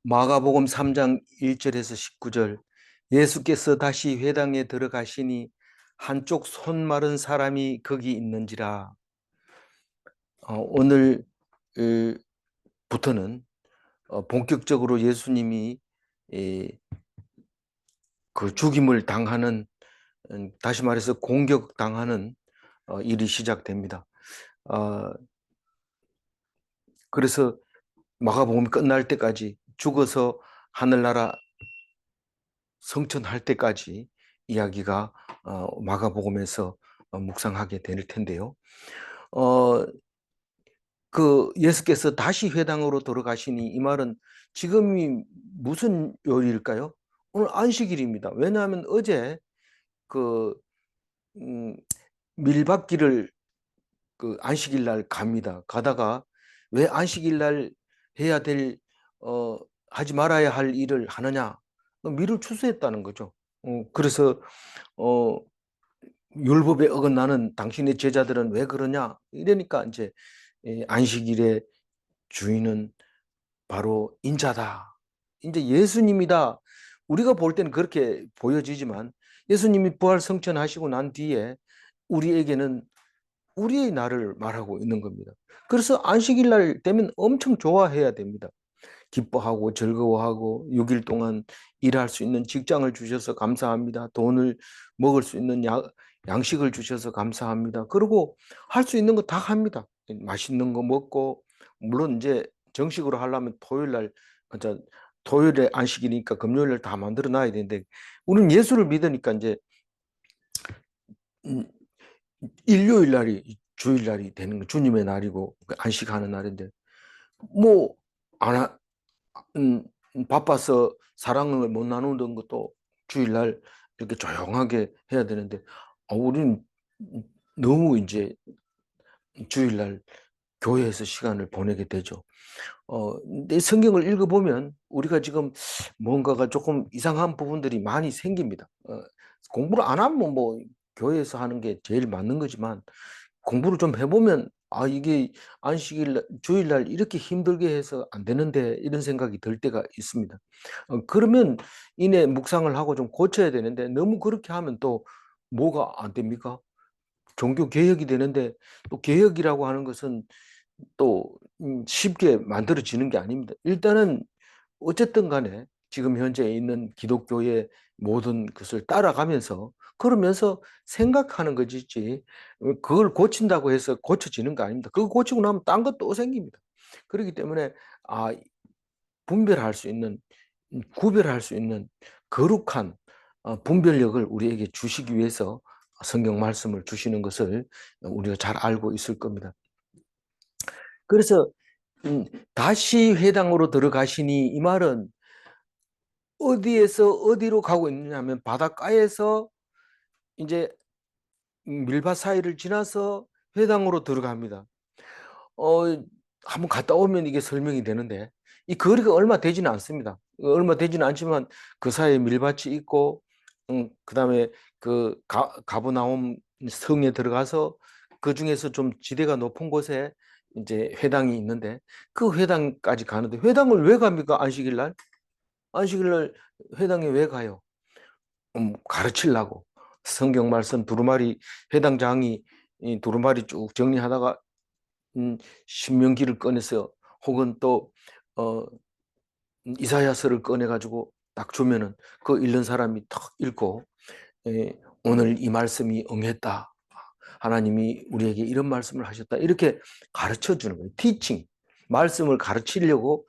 마가복음 3장 1절에서 19절. 예수께서 다시 회당에 들어가시니 한쪽 손 마른 사람이 거기 있는지라. 오늘부터는 본격적으로 예수님이 그 죽임을 당하는, 다시 말해서 공격당하는 일이 시작됩니다. 그래서 마가복음이 끝날 때까지, 죽어서 하늘나라 성천할 때까지 이야기가 마가복음에서 묵상하게 될 텐데요. 어, 그 예수께서 다시 회당으로 돌아가시니, 이 말은 지금이 무슨 요일일까요? 오늘 안식일입니다. 왜냐하면 어제 그 음, 밀밭길을 그 안식일 날 갑니다. 가다가 왜 안식일 날 해야 될 하지 말아야 할 일을 하느냐? 미를 추수했다는 거죠. 그래서 어, 율법에 어긋나는 당신의 제자들은 왜 그러냐? 이러니까 이제 안식일의 주인은 바로 인자다. 이제 예수님이다. 우리가 볼 때는 그렇게 보여지지만 예수님이 부활 성천하시고 난 뒤에 우리에게는 우리의 날을 말하고 있는 겁니다. 그래서 안식일 날 되면 엄청 좋아해야 됩니다. 기뻐하고 즐거워하고 6일 동안 일할 수 있는 직장을 주셔서 감사합니다. 돈을 먹을 수 있는 양식을 주셔서 감사합니다. 그리고 할 수 있는 거 다 합니다. 맛있는 거 먹고, 물론 이제 정식으로 하려면 토요일 날, 저 토요일에 안식이니까 금요일 날 다 만들어 놔야 되는데, 우리는 예수를 믿으니까 이제 음, 일요일 날이 주일 날이 되는 거, 주님의 날이고 안식하는 날인데, 뭐 안, 음, 바빠서 사랑을 못 나누는 것도 주일날 이렇게 조용하게 해야 되는데, 우리는 너무 이제 주일날 교회에서 시간을 보내게 되죠. 내 성경을 읽어보면 우리가 지금 뭔가가 조금 이상한 부분들이 많이 생깁니다. 공부를 안 하면 뭐 교회에서 하는 게 제일 맞는 거지만, 공부를 좀 해보면 이게 안식일 주일날 이렇게 힘들게 해서 안 되는데, 이런 생각이 들 때가 있습니다. 그러면 이내 묵상을 하고 좀 고쳐야 되는데, 너무 그렇게 하면 또 뭐가 안 됩니까? 종교 개혁이 되는데, 또 개혁이라고 하는 것은 또 쉽게 만들어지는 게 아닙니다. 일단은 어쨌든 간에 지금 현재 있는 기독교의 모든 것을 따라가면서, 그러면서 생각하는 거지, 그걸 고친다고 해서 고쳐지는 거 아닙니다. 그거 고치고 나면 딴 것 또 생깁니다. 그렇기 때문에 아 분별할 수 있는, 구별할 수 있는 거룩한 분별력을 우리에게 주시기 위해서 성경 말씀을 주시는 것을 우리가 잘 알고 있을 겁니다. 그래서 음, 다시 회당으로 들어가시니, 이 말은 어디에서 어디로 가고 있느냐면, 바닷가에서 이제 밀밭 사이를 지나서 회당으로 들어갑니다. 어, 한번 갔다 오면 이게 설명이 되는데, 이 거리가 얼마 되지는 않습니다. 얼마 되지는 않지만 그 사이에 밀밭이 있고, 그다음에 그 가버나움 성에 들어가서 그 중에서 좀 지대가 높은 곳에 이제 회당이 있는데, 그 회당까지 가는데, 회당을 왜 갑니까? 안식일 날? 안식일 날 회당에 왜 가요? 가르치려고. 성경 말씀 두루마리, 회당장이 이 두루마리 쭉 정리하다가 신명기를 꺼내서, 혹은 또 어, 이사야서를 꺼내가지고 딱 주면은 그 읽는 사람이 탁 읽고, 오늘 이 말씀이 응했다. 하나님이 우리에게 이런 말씀을 하셨다. 이렇게 가르쳐 주는 거예요. 티칭. 말씀을 가르치려고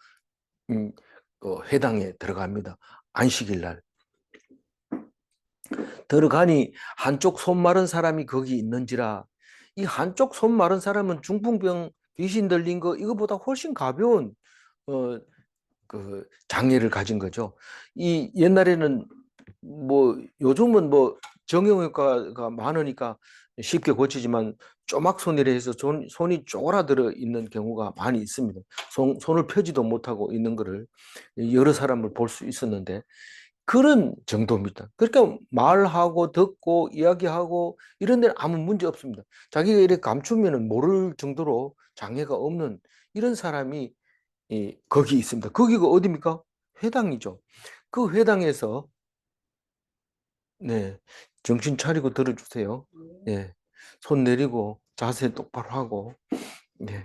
회당에 들어갑니다. 안식일 날. 들어가니 한쪽 손 마른 사람이 거기 있는지라. 이 한쪽 손 마른 사람은 중풍병, 귀신 들린 거 이거보다 훨씬 가벼운 그 장애를 가진 거죠. 이 옛날에는 뭐 요즘은 뭐 정형외과가 많으니까 쉽게 고치지만, 쪼막손이라 해서 손이 쪼그라들어 있는 경우가 많이 있습니다. 손을 펴지도 못하고 있는 거를 여러 사람을 볼 수 있었는데, 그런 정도입니다. 그러니까 말하고 듣고 이야기하고 이런 데는 아무 문제 없습니다. 자기가 이렇게 감추면 모를 정도로 장애가 없는 이런 사람이 거기 있습니다. 거기가 어디입니까? 회당이죠. 그 회당에서 네, 정신 차리고 들어주세요. 예, 손 내리고 자세 똑바로 하고 네,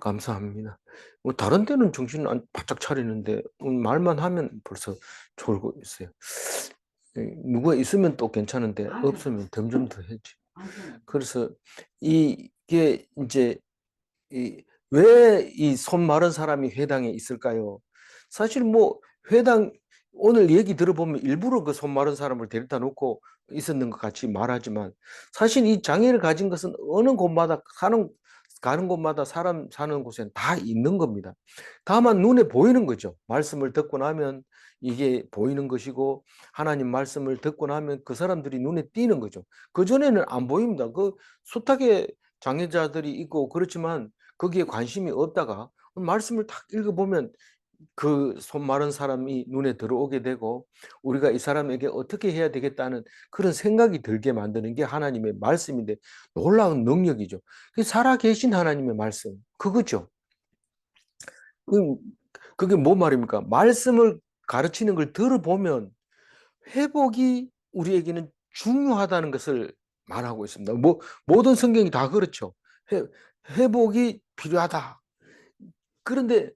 감사합니다. 뭐 다른 데는 정신 안 바짝 차리는데 말만 하면 벌써 졸고 있어요. 누가 있으면 또 괜찮은데 없으면 점점 더 해지. 그래서 이게 이제 왜 이 손 마른 사람이 회당에 있을까요? 사실 뭐 회당 오늘 얘기 들어보면 일부러 그 손 마른 사람을 데려다 놓고 있었는 것 같이 말하지만 사실 이 장애를 가진 것은 어느 곳마다 가는 곳마다 사람 사는 곳에는 다 있는 겁니다. 다만 눈에 보이는 거죠. 말씀을 듣고 나면 이게 보이는 것이고 하나님 말씀을 듣고 나면 그 사람들이 눈에 띄는 거죠. 그전에는 안 보입니다. 그 숱하게 장애자들이 있고 그렇지만 거기에 관심이 없다가 말씀을 딱 읽어보면 그 손 마른 사람이 눈에 들어오게 되고 우리가 이 사람에게 어떻게 해야 되겠다는 그런 생각이 들게 만드는 게 하나님의 말씀인데 놀라운 능력이죠. 살아계신 하나님의 말씀 그거죠. 그- 그게 뭐 말입니까? 말씀을 가르치는 걸 들어보면 회복이 우리에게는 중요하다는 것을 말하고 있습니다. 뭐 모든 성경이 다 그렇죠. 회, 회복이 필요하다. 그런데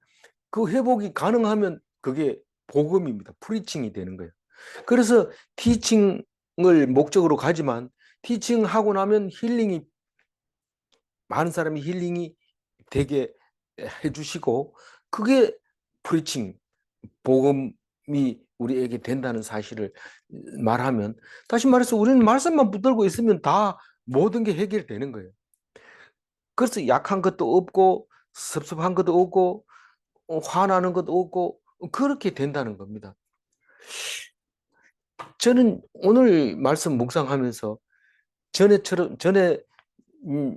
그 회복이 가능하면 그게 복음입니다. 프리칭이 되는 거예요. 그래서 티칭을 목적으로 가지만 티칭하고 나면 힐링이 많은 사람이 힐링이 되게 해주시고 그게 프리칭 복음이 우리에게 된다는 사실을 말하면 다시 말해서 우리는 말씀만 붙들고 있으면 다 모든 게 해결되는 거예요. 그래서 약한 것도 없고 섭섭한 것도 없고 화나는 것도 없고 그렇게 된다는 겁니다. 저는 오늘 말씀 묵상하면서 전에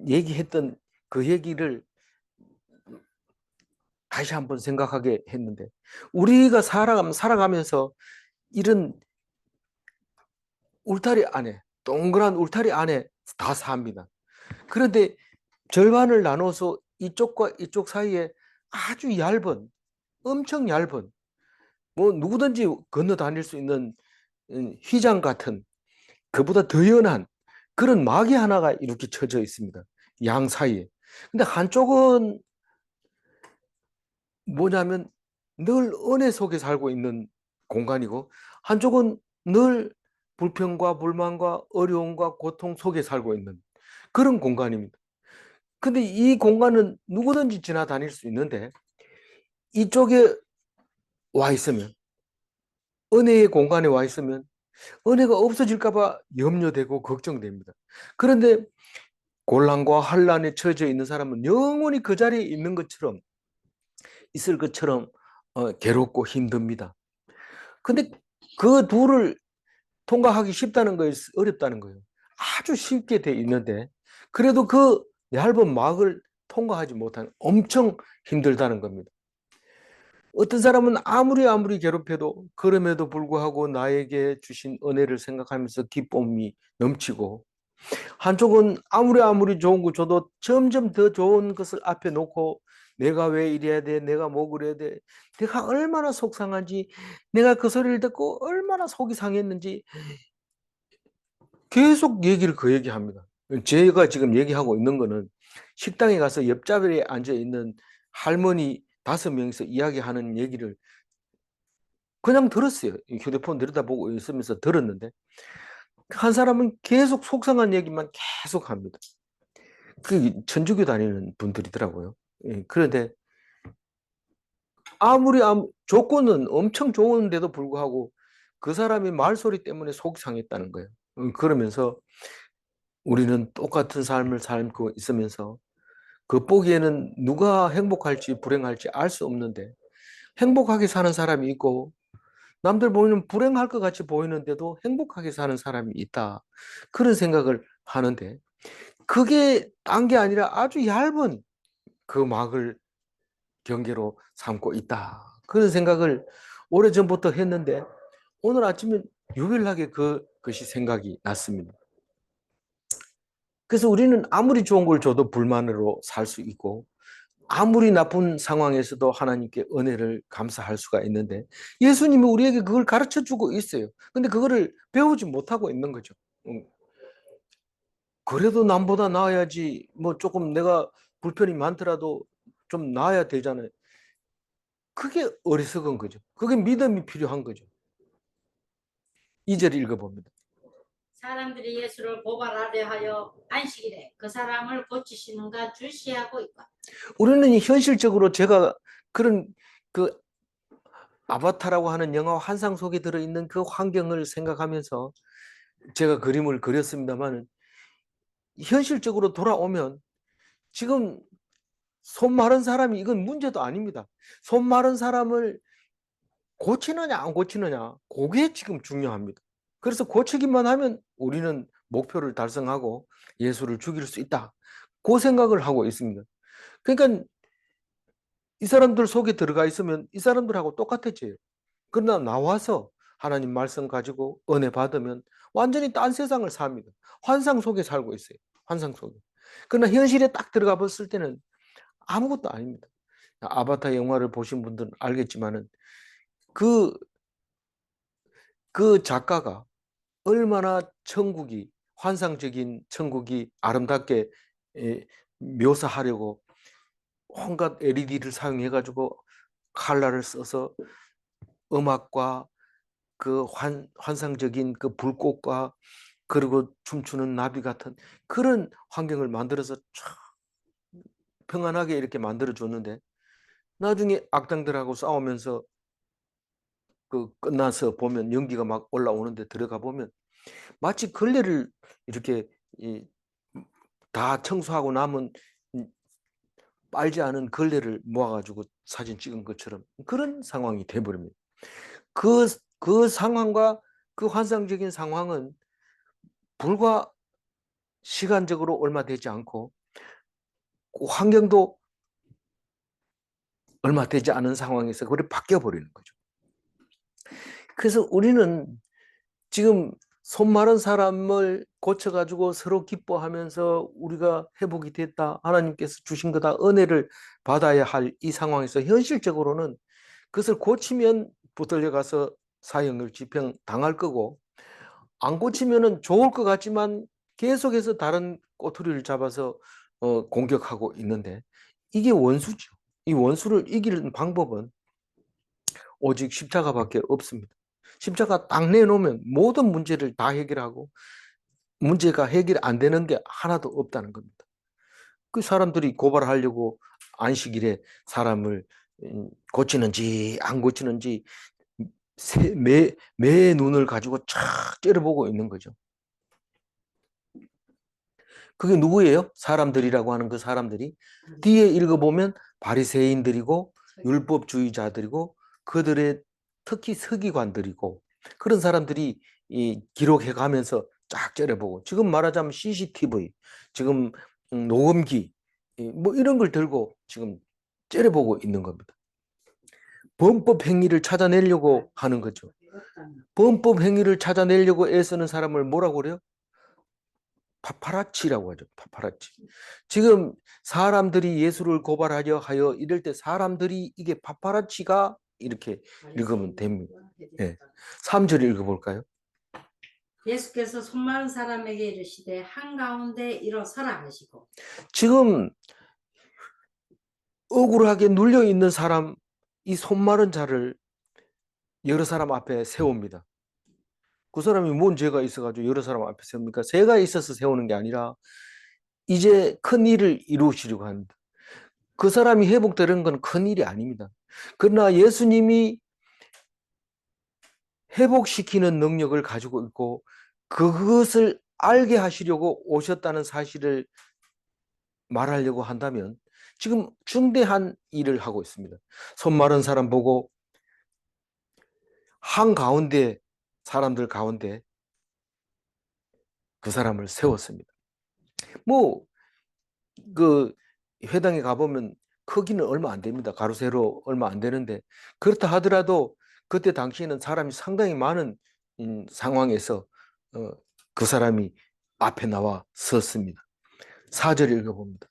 얘기했던 그 얘기를 다시 한번 생각하게 했는데 우리가 살아가면서 이런 울타리 안에 동그란 울타리 안에 다 삽니다. 그런데 절반을 나눠서 이쪽과 이쪽 사이에 아주 얇은 엄청 얇은 뭐 누구든지 건너 다닐 수 있는 휘장 같은 그보다 더 연한 그런 막이 하나가 이렇게 쳐져 있습니다. 양 사이에. 근데 한쪽은 뭐냐면 늘 은혜 속에 살고 있는 공간이고 한쪽은 늘 불평과 불만과 어려움과 고통 속에 살고 있는 그런 공간입니다. 근데 이 공간은 누구든지 지나다닐 수 있는데 이쪽에 와 있으면 은혜의 공간에 와 있으면 은혜가 없어질까 봐 염려되고 걱정됩니다. 그런데 곤란과 환란에 처져 있는 사람은 영원히 그 자리에 있는 것처럼 있을 것처럼 괴롭고 힘듭니다. 근데 그 둘을 통과하기 쉽다는 거예요? 어렵다는 거예요? 아주 쉽게 돼 있는데 그래도 그 얇은 막을 통과하지 못하는 엄청 힘들다는 겁니다. 어떤 사람은 아무리 괴롭혀도 그럼에도 불구하고 나에게 주신 은혜를 생각하면서 기쁨이 넘치고 한쪽은 아무리 좋은 거 줘도 점점 더 좋은 것을 앞에 놓고 내가 왜 이래야 돼? 내가 뭐 그래야 돼? 내가 얼마나 속상한지, 내가 그 소리를 듣고 얼마나 속이 상했는지 계속 얘기를 그 얘기합니다. 제가 지금 얘기하고 있는 거는 식당에 가서 옆자리에 앉아 있는 할머니 5명이서 이야기하는 얘기를 그냥 들었어요. 휴대폰 들여다보고 있으면서 들었는데 한 사람은 계속 속상한 얘기만 계속 합니다. 그 천주교 다니는 분들이더라고요. 예, 그런데 조건은 엄청 좋은데도 불구하고 그 사람이 말소리 때문에 속이 상했다는 거예요. 그러면서 우리는 똑같은 삶을 살고 있으면서 겉보기에는 누가 행복할지 불행할지 알 수 없는데 행복하게 사는 사람이 있고 남들 보이는 불행할 것 같이 보이는데도 행복하게 사는 사람이 있다. 그런 생각을 하는데 그게 딴 게 아니라 아주 얇은 그 막을 경계로 삼고 있다. 그런 생각을 오래전부터 했는데 오늘 아침에 유일하게 그것이 생각이 났습니다. 그래서 우리는 아무리 좋은 걸 줘도 불만으로 살 수 있고 아무리 나쁜 상황에서도 하나님께 은혜를 감사할 수가 있는데 예수님이 우리에게 그걸 가르쳐 주고 있어요. 근데 그거를 배우지 못하고 있는 거죠. 그래도 남보다 나아야지. 뭐 조금 내가 불편이 많더라도 좀 나아야 되잖아요. 그게 어리석은 거죠. 그게 믿음이 필요한 거죠. 2절 읽어봅니다. 사람들이 예수를 고발하려 하여 안식일에 그 사람을 고치시는가 주시하고 있고. 우리는 현실적으로 제가 그런 그 아바타라고 하는 영화 환상 속에 들어있는 그 환경을 생각하면서 제가 그림을 그렸습니다만 현실적으로 돌아오면 지금 손 마른 사람이 이건 문제도 아닙니다. 손 마른 사람을 고치느냐 안 고치느냐 그게 지금 중요합니다. 그래서 고치기만 하면 우리는 목표를 달성하고 예수를 죽일 수 있다. 그 생각을 하고 있습니다. 그러니까 이 사람들 속에 들어가 있으면 이 사람들하고 똑같아져요. 그러나 나와서 하나님 말씀 가지고 은혜 받으면 완전히 딴 세상을 삽니다. 환상 속에 살고 있어요. 환상 속에. 그러나 현실에 딱 들어가 봤을 때는 아무것도 아닙니다. 아바타 영화를 보신 분들은 알겠지만은 그, 그 작가가 얼마나 천국이, 환상적인 천국이 아름답게 묘사하려고 온갖 LED를 사용해가지고 칼라를 써서 음악과 그 환상적인 그 불꽃과 그리고 춤추는 나비 같은 그런 환경을 만들어서 평안하게 이렇게 만들어 줬는데 나중에 악당들하고 싸우면서 그 끝나서 보면 연기가 막 올라오는데 들어가 보면 마치 걸레를 이렇게 다 청소하고 남은 빨지 않은 걸레를 모아가지고 사진 찍은 것처럼 그런 상황이 돼버립니다. 그 상황과 그 환상적인 상황은 불과 시간적으로 얼마 되지 않고 그 환경도 얼마 되지 않은 상황에서 그걸 바뀌어 버리는 거죠. 그래서 우리는 지금 손 마른 사람을 고쳐가지고 서로 기뻐하면서 우리가 회복이 됐다. 하나님께서 주신 거다. 은혜를 받아야 할 이 상황에서 현실적으로는 그것을 고치면 붙들려 가서 사형을 집행 당할 거고 안 고치면은 좋을 것 같지만 계속해서 다른 꼬투리를 잡아서 공격하고 있는데 이게 원수죠. 이 원수를 이기는 방법은 오직 십자가밖에 없습니다. 십자가 딱 내놓으면 모든 문제를 다 해결하고 문제가 해결 안 되는 게 하나도 없다는 겁니다. 그 사람들이 고발하려고 안식일에 사람을 고치는지 안 고치는지 매 눈을 가지고 쫙 째려보고 있는 거죠. 그게 누구예요? 사람들이라고 하는 그 사람들이 뒤에 읽어보면 바리새인들이고 율법주의자들이고 그들의 특히 서기관들이고 그런 사람들이 기록해 가면서 쫙 째려보고 지금 말하자면 CCTV 지금 녹음기 뭐 이런 걸 들고 지금 째려보고 있는 겁니다. 범법 행위를 찾아내려고 하는 거죠. 범법 행위를 찾아내려고 애쓰는 사람을 뭐라고 그래요? 파파라치라고 하죠. 파파라치. 지금 사람들이 예수를 고발하려 하여 이럴 때 사람들이 이게 파파라치가 이렇게 읽으면 됩니다. 네. 3절 읽어볼까요? 예수께서 손 마른 사람에게 이르시되 한가운데 일어서라 하시고. 지금 억울하게 눌려 있는 사람, 이 손 마른 자를 여러 사람 앞에 세웁니다. 그 사람이 뭔 죄가 있어가지고 여러 사람 앞에 세웁니까? 죄가 있어서 세우는 게 아니라 이제 큰 일을 이루시려고 합니다. 그 사람이 회복되는 건 큰 일이 아닙니다. 그러나 예수님이 회복시키는 능력을 가지고 있고 그것을 알게 하시려고 오셨다는 사실을 말하려고 한다면 지금 중대한 일을 하고 있습니다. 손 마른 사람 보고 한가운데 사람들 가운데 그 사람을 세웠습니다. 뭐 그 회당에 가보면 크기는 얼마 안 됩니다. 가로 세로 얼마 안 되는데 그렇다 하더라도 그때 당시에는 사람이 상당히 많은 상황에서 그 사람이 앞에 나와 섰습니다. 4절 읽어봅니다.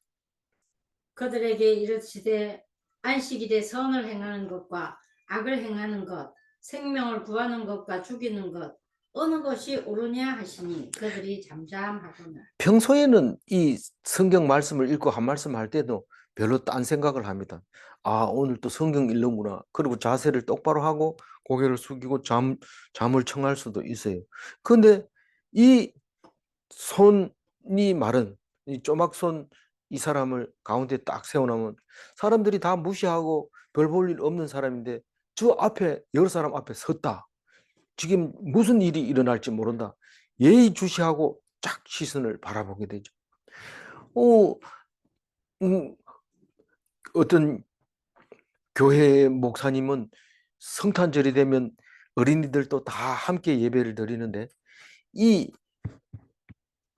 그들에게 이르시되 안식일에 선을 행하는 것과 악을 행하는 것, 생명을 구하는 것과 죽이는 것 어느 것이 옳으냐 하시니 그들이 잠잠하거늘. 평소에는 이 성경 말씀을 읽고 한 말씀 할 때도 별로 딴 생각을 합니다. 아, 오늘 또 성경 읽는구나. 그리고 자세를 똑바로 하고 고개를 숙이고 잠을 청할 수도 있어요. 그런데 이 손이 마른 이 조막손 이 사람을 가운데 딱 세워놓으면 사람들이 다 무시하고 별 볼 일 없는 사람인데 저 앞에 여러 사람 앞에 섰다. 지금 무슨 일이 일어날지 모른다. 예의주시하고 쫙 시선을 바라보게 되죠. 어, 음, 어떤 교회 목사님은 성탄절이 되면 어린이들도 다 함께 예배를 드리는데 이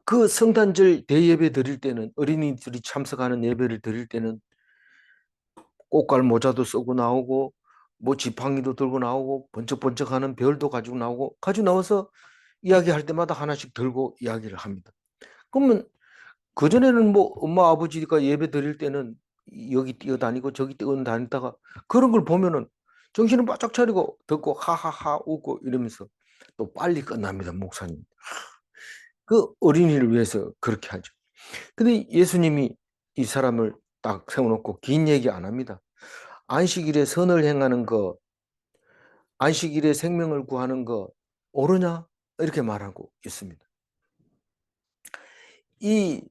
그 성탄절 대예배 드릴 때는 어린이들이 참석하는 예배를 드릴 때는 꽃갈 모자도 쓰고 나오고 뭐 지팡이도 들고 나오고 번쩍번쩍하는 별도 가지고 나와서 이야기할 때마다 하나씩 들고 이야기를 합니다. 그러면 그전에는 뭐 엄마 아버지가 예배 드릴 때는 여기 뛰어다니고 저기 뛰어다니다가 그런 걸 보면은 정신을 바짝 차리고 듣고 하하하 웃고 이러면서 또 빨리 끝납니다, 목사님. 그 어린이를 위해서 그렇게 하죠. 근데 예수님이 이 사람을 딱 세워놓고 긴 얘기 안 합니다. 안식일에 선을 행하는 거, 안식일에 생명을 구하는 거 옳으냐? 이렇게 말하고 있습니다. 이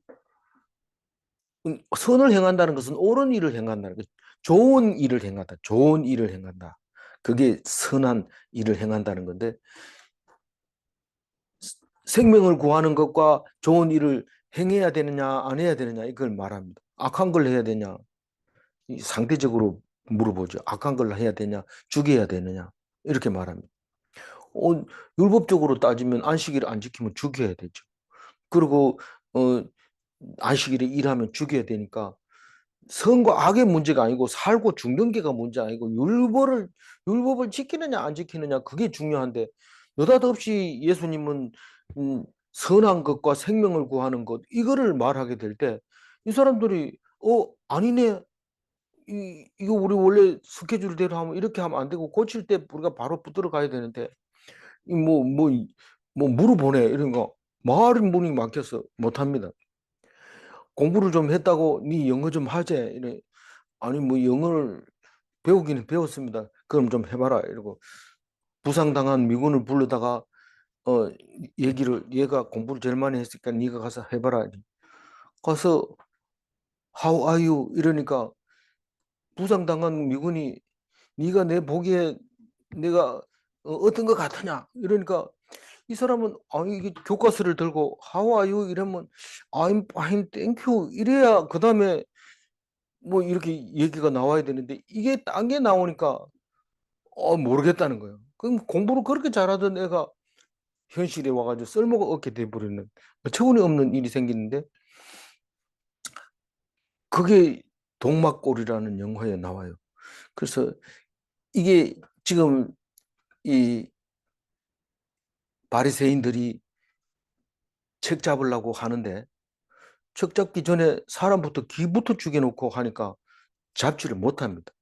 선을 행한다는 것은 옳은 일을 행한다는 것, 좋은 일을 행한다. 좋은 일을 행한다. 그게 선한 일을 행한다는 건데 생명을 구하는 것과 좋은 일을 행해야 되느냐 안 해야 되느냐 이걸 말합니다. 악한 걸 해야 되냐 상대적으로 물어보죠. 악한 걸 해야 되냐 죽여야 되느냐 이렇게 말합니다. 어, 율법적으로 따지면 안식일을 안 지키면 죽여야 되죠. 그리고 안식일에 일하면 죽여야 되니까 선과 악의 문제가 아니고 살고 죽는 게가 문제 아니고 율법을 지키느냐 안 지키느냐 그게 중요한데 느닷없이 예수님은 선한 것과 생명을 구하는 것 이거를 말하게 될 때 이 사람들이 아니네 이거 우리 원래 스케줄대로 하면 이렇게 하면 안 되고 고칠 때 우리가 바로 붙들어 가야 되는데 뭐 물어보네 이런 거 말이 문이 막혀서 못 합니다. 공부를 좀 했다고 네 영어 좀 하재 이래. 아니 뭐 영어를 배우기는 배웠습니다. 그럼 좀 해봐라 이러고 부상당한 미군을 불러다가 어 얘가 공부를 제일 많이 했으니까 네가 가서 해봐라. 가서 How are you 이러니까 부상당한 미군이 네가 내 보기에 내가 어떤 것 같으냐 이러니까 이 사람은 이게 교과서를 들고 How are you 이러면 I'm fine, thank you 이래야 그 다음에 뭐 이렇게 얘기가 나와야 되는데 이게 딴 게 나오니까 모르겠다는 거예요. 그럼 공부를 그렇게 잘하던 애가 현실에 와가지고 쓸모가 없게 돼버리는 어처구니없는 일이 생기는데 그게 동막골이라는 영화에 나와요. 그래서 이게 지금 이 바리새인들이 책 잡으려고 하는데 책 잡기 전에 사람부터 기부터 죽여놓고 하니까 잡지를 못합니다.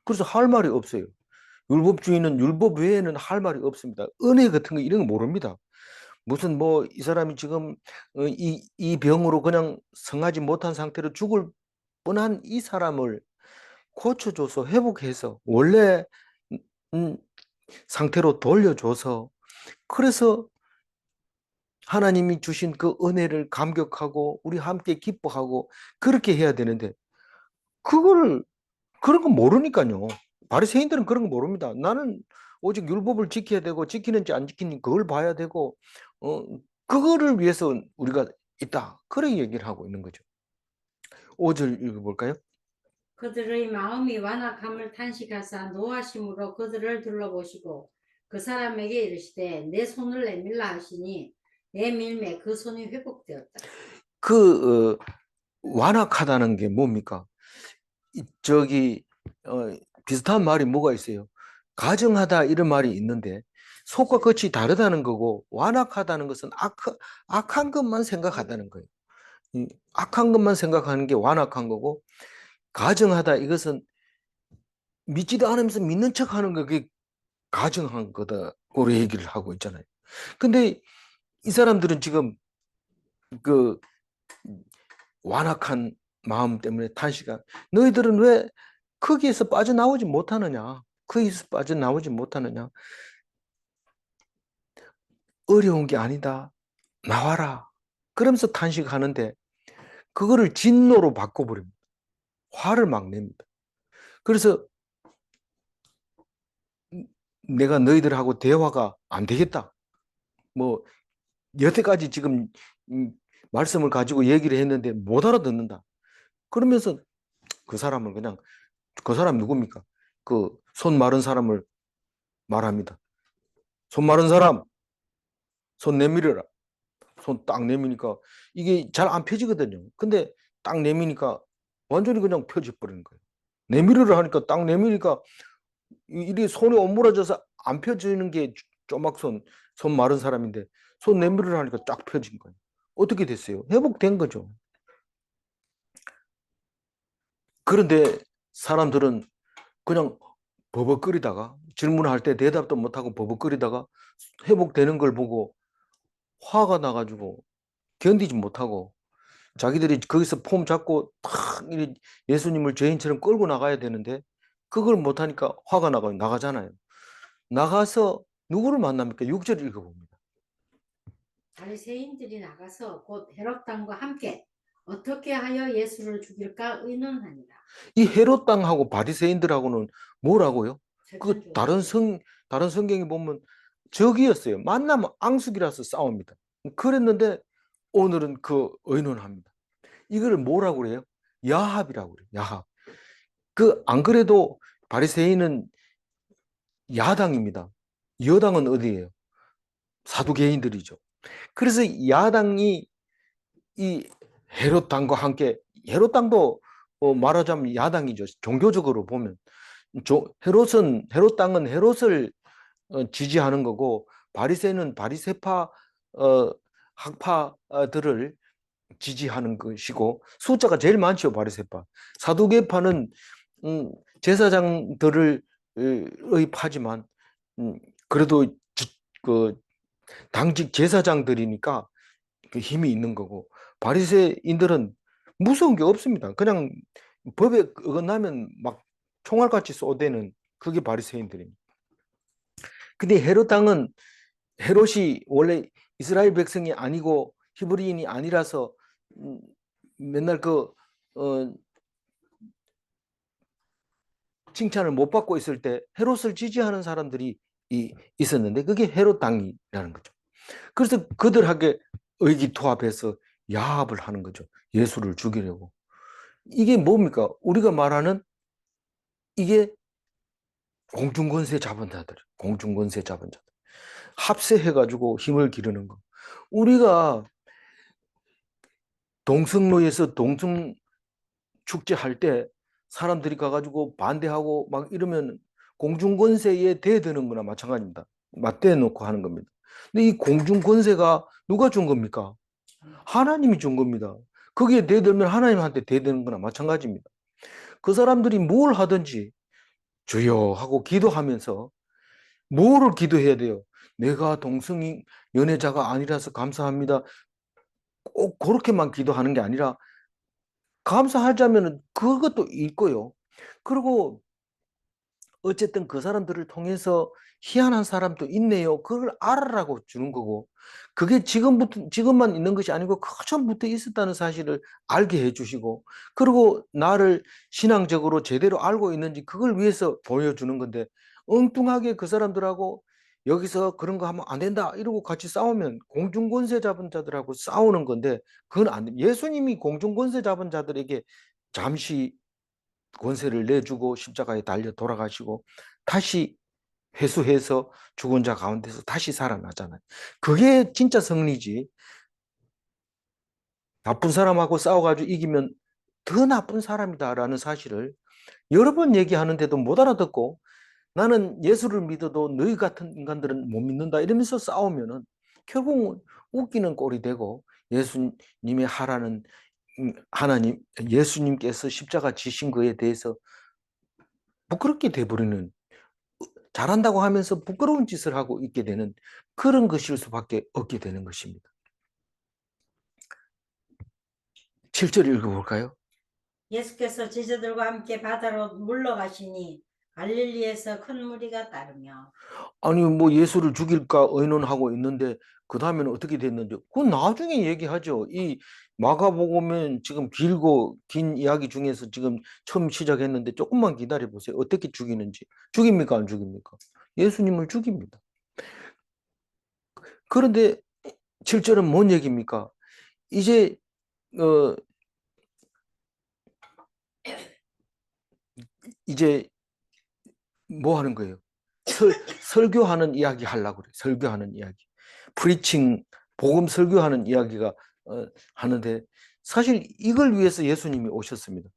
그래서 할 말이 없어요. 율법주의는 율법 외에는 할 말이 없습니다. 은혜 같은 거 이런 거 모릅니다. 무슨 뭐 이 사람이 지금 이 병으로 그냥 성하지 못한 상태로 죽을 뻔한 이 사람을 고쳐줘서 회복해서 원래 음, 상태로 돌려줘서 그래서 하나님이 주신 그 은혜를 감격하고 우리 함께 기뻐하고 그렇게 해야 되는데 그거를 그런 거 모르니까요. 바리새인들은 그런 거 모릅니다. 나는 오직 율법을 지켜야 되고 지키는지 안 지키는지 그걸 봐야 되고 어, 그거를 위해서 우리가 있다. 그런 얘기를 하고 있는 거죠. 5절 읽어볼까요? 그들의 마음이 완악함을 탄식하사 노하심으로 그들을 둘러보시고 그 사람에게 이르시되 내 손을 내밀라 하시니 내밀매 그 손이 회복되었다. 그 완악하다는 게 뭡니까? 저기 비슷한 말이 뭐가 있어요? 가증하다 이런 말이 있는데 속과 끝이 다르다는 거고 완악하다는 것은 악한 것만 생각하다는 거예요. 악한 것만 생각하는 게 완악한 거고 가정하다 이것은 믿지도 않으면서 믿는 척하는 거 그게 가정한 거다고 얘기를 하고 있잖아요. 근데 이 사람들은 지금 그 완악한 마음 때문에 탄식한 너희들은 왜 거기에서 빠져나오지 못하느냐? 거기에서 빠져나오지 못하느냐? 어려운 게 아니다. 나와라. 그러면서 탄식하는데 그거를 진노로 바꿔버립니다. 화를 막 냅니다. 그래서 내가 너희들하고 대화가 안 되겠다. 뭐 여태까지 지금 말씀을 가지고 얘기를 했는데 못 알아듣는다. 그러면서 그 사람은 그냥 그 사람 누굽니까? 그 손 마른 사람을 말합니다. 손 마른 사람, 손 내밀어라. 손 딱 내미니까 이게 잘 안 펴지거든요. 근데 딱 내미니까 완전히 그냥 펴져 버리는 거예요. 내밀으라 하니까 딱 내미니까 이게 손이 오므라져서 안 펴지는 게 조막손, 손 마른 사람인데 손 내밀으라 하니까 쫙 펴진 거예요. 어떻게 됐어요? 회복된 거죠. 그런데 사람들은 그냥 버벅거리다가 질문할 때 대답도 못하고 버벅거리다가 회복되는 걸 보고 화가 나가지고 견디지 못하고 자기들이 거기서 폼 잡고 탁 예수님을 죄인처럼 끌고 나가야 되는데 그걸 못하니까 화가 나가잖아요. 나가서 누구를 만납니까? 6절 읽어봅니다. 바리새인들이 나가서 곧 헤롯 왕과 함께 어떻게 하여 예수를 죽일까 의논하니라. 이 헤롯 당하고 바리새인들하고는 뭐라고요? 그 절찬 다른 성경에 보면 적이었어요. 만나면 앙숙이라서 싸웁니다. 그랬는데 오늘은 그 의논합니다. 이거를 뭐라고 그래요? 야합이라고 그래요. 야합. 그 안 그래도 바리새인은 야당입니다. 여당은 어디예요? 사두개인들이죠. 그래서 야당이 이 헤롯 당과 함께 헤롯 당도 말하자면 야당이죠. 종교적으로 보면 헤롯 당은 헤롯을 지지하는 거고 바리새는 바리새파 학파들을 지지하는 것이고 숫자가 제일 많죠. 바리새파. 사두개파는 제사장들을 의 파지만 그래도 그 당직 제사장들이니까 그 힘이 있는 거고 바리새인들은 무서운 게 없습니다. 그냥 법에 어긋나면 막 총알같이 쏘대는 그게 바리새인들입니다. 근데 헤롯 당은 헤롯이 원래 이스라엘 백성이 아니고 히브리인이 아니라서 맨날 어, 칭찬을 못 받고 있을 때 헤롯을 지지하는 사람들이 있었는데 그게 헤롯 당이라는 거죠. 그래서 그들에게 의기투합해서 야합을 하는 거죠. 예수를 죽이려고. 이게 뭡니까? 우리가 말하는 이게 공중권세 잡은 자들, 공중권세 잡은 자들. 합세해가지고 힘을 기르는 거. 우리가 동성로에서 동성 축제할 때 사람들이 가가지고 반대하고 막 이러면 공중권세에 대드는 거나 마찬가지입니다. 맞대 놓고 하는 겁니다. 근데 이 공중권세가 누가 준 겁니까? 하나님이 준 겁니다. 거기에 대들면 하나님한테 대드는 거나 마찬가지입니다. 그 사람들이 뭘 하든지 주여 하고 기도하면서 뭐를 기도해야 돼요? 내가 동성이 연애자가 아니라서 감사합니다. 꼭 그렇게만 기도하는 게 아니라 감사하자면 그것도 있고요. 그리고 어쨌든 그 사람들을 통해서 희한한 사람도 있네요. 그걸 알아라고 주는 거고, 그게 지금만 있는 것이 아니고 그전부터 있었다는 사실을 알게 해주시고, 그리고 나를 신앙적으로 제대로 알고 있는지 그걸 위해서 보여주는 건데, 엉뚱하게 그 사람들하고 여기서 그런 거 하면 안 된다 이러고 같이 싸우면 공중권세 잡은 자들하고 싸우는 건데, 그건 안 돼. 예수님이 공중권세 잡은 자들에게 잠시 권세를 내주고 십자가에 달려 돌아가시고 다시 회수해서 죽은 자 가운데서 다시 살아나잖아요. 그게 진짜 승리지. 나쁜 사람하고 싸워가지고 이기면 더 나쁜 사람이다라는 사실을 여러 번 얘기하는데도 못 알아듣고 나는 예수를 믿어도 너희 같은 인간들은 못 믿는다 이러면서 싸우면은 결국은 웃기는 꼴이 되고 예수님의 하라는 하나님, 예수님께서 십자가 지신 거에 대해서 부끄럽게 돼버리는, 잘한다고 하면서 부끄러운 짓을 하고 있게 되는 그런 것일 수밖에 없게 되는 것입니다. 7절 읽어볼까요? 예수께서 제자들과 함께 바다로 물러가시니 갈릴리에서 큰 무리가 따르며. 아니 뭐 예수를 죽일까 의논하고 있는데 그 다음에는 어떻게 됐는지 그건 나중에 얘기하죠. 이 마가복음은 지금 길고 긴 이야기 중에서 지금 처음 시작했는데 조금만 기다려 보세요. 어떻게 죽이는지. 죽입니까 안 죽입니까? 예수님을 죽입니다. 그런데 7절은 뭔 얘기입니까? 이제 어 이제 뭐 하는 거예요? 설교하는 이야기 하려고 그래요. 설교하는 이야기. 프리칭, 복음 설교하는 이야기가 하는데 사실 이걸 위해서 예수님이 오셨습니다.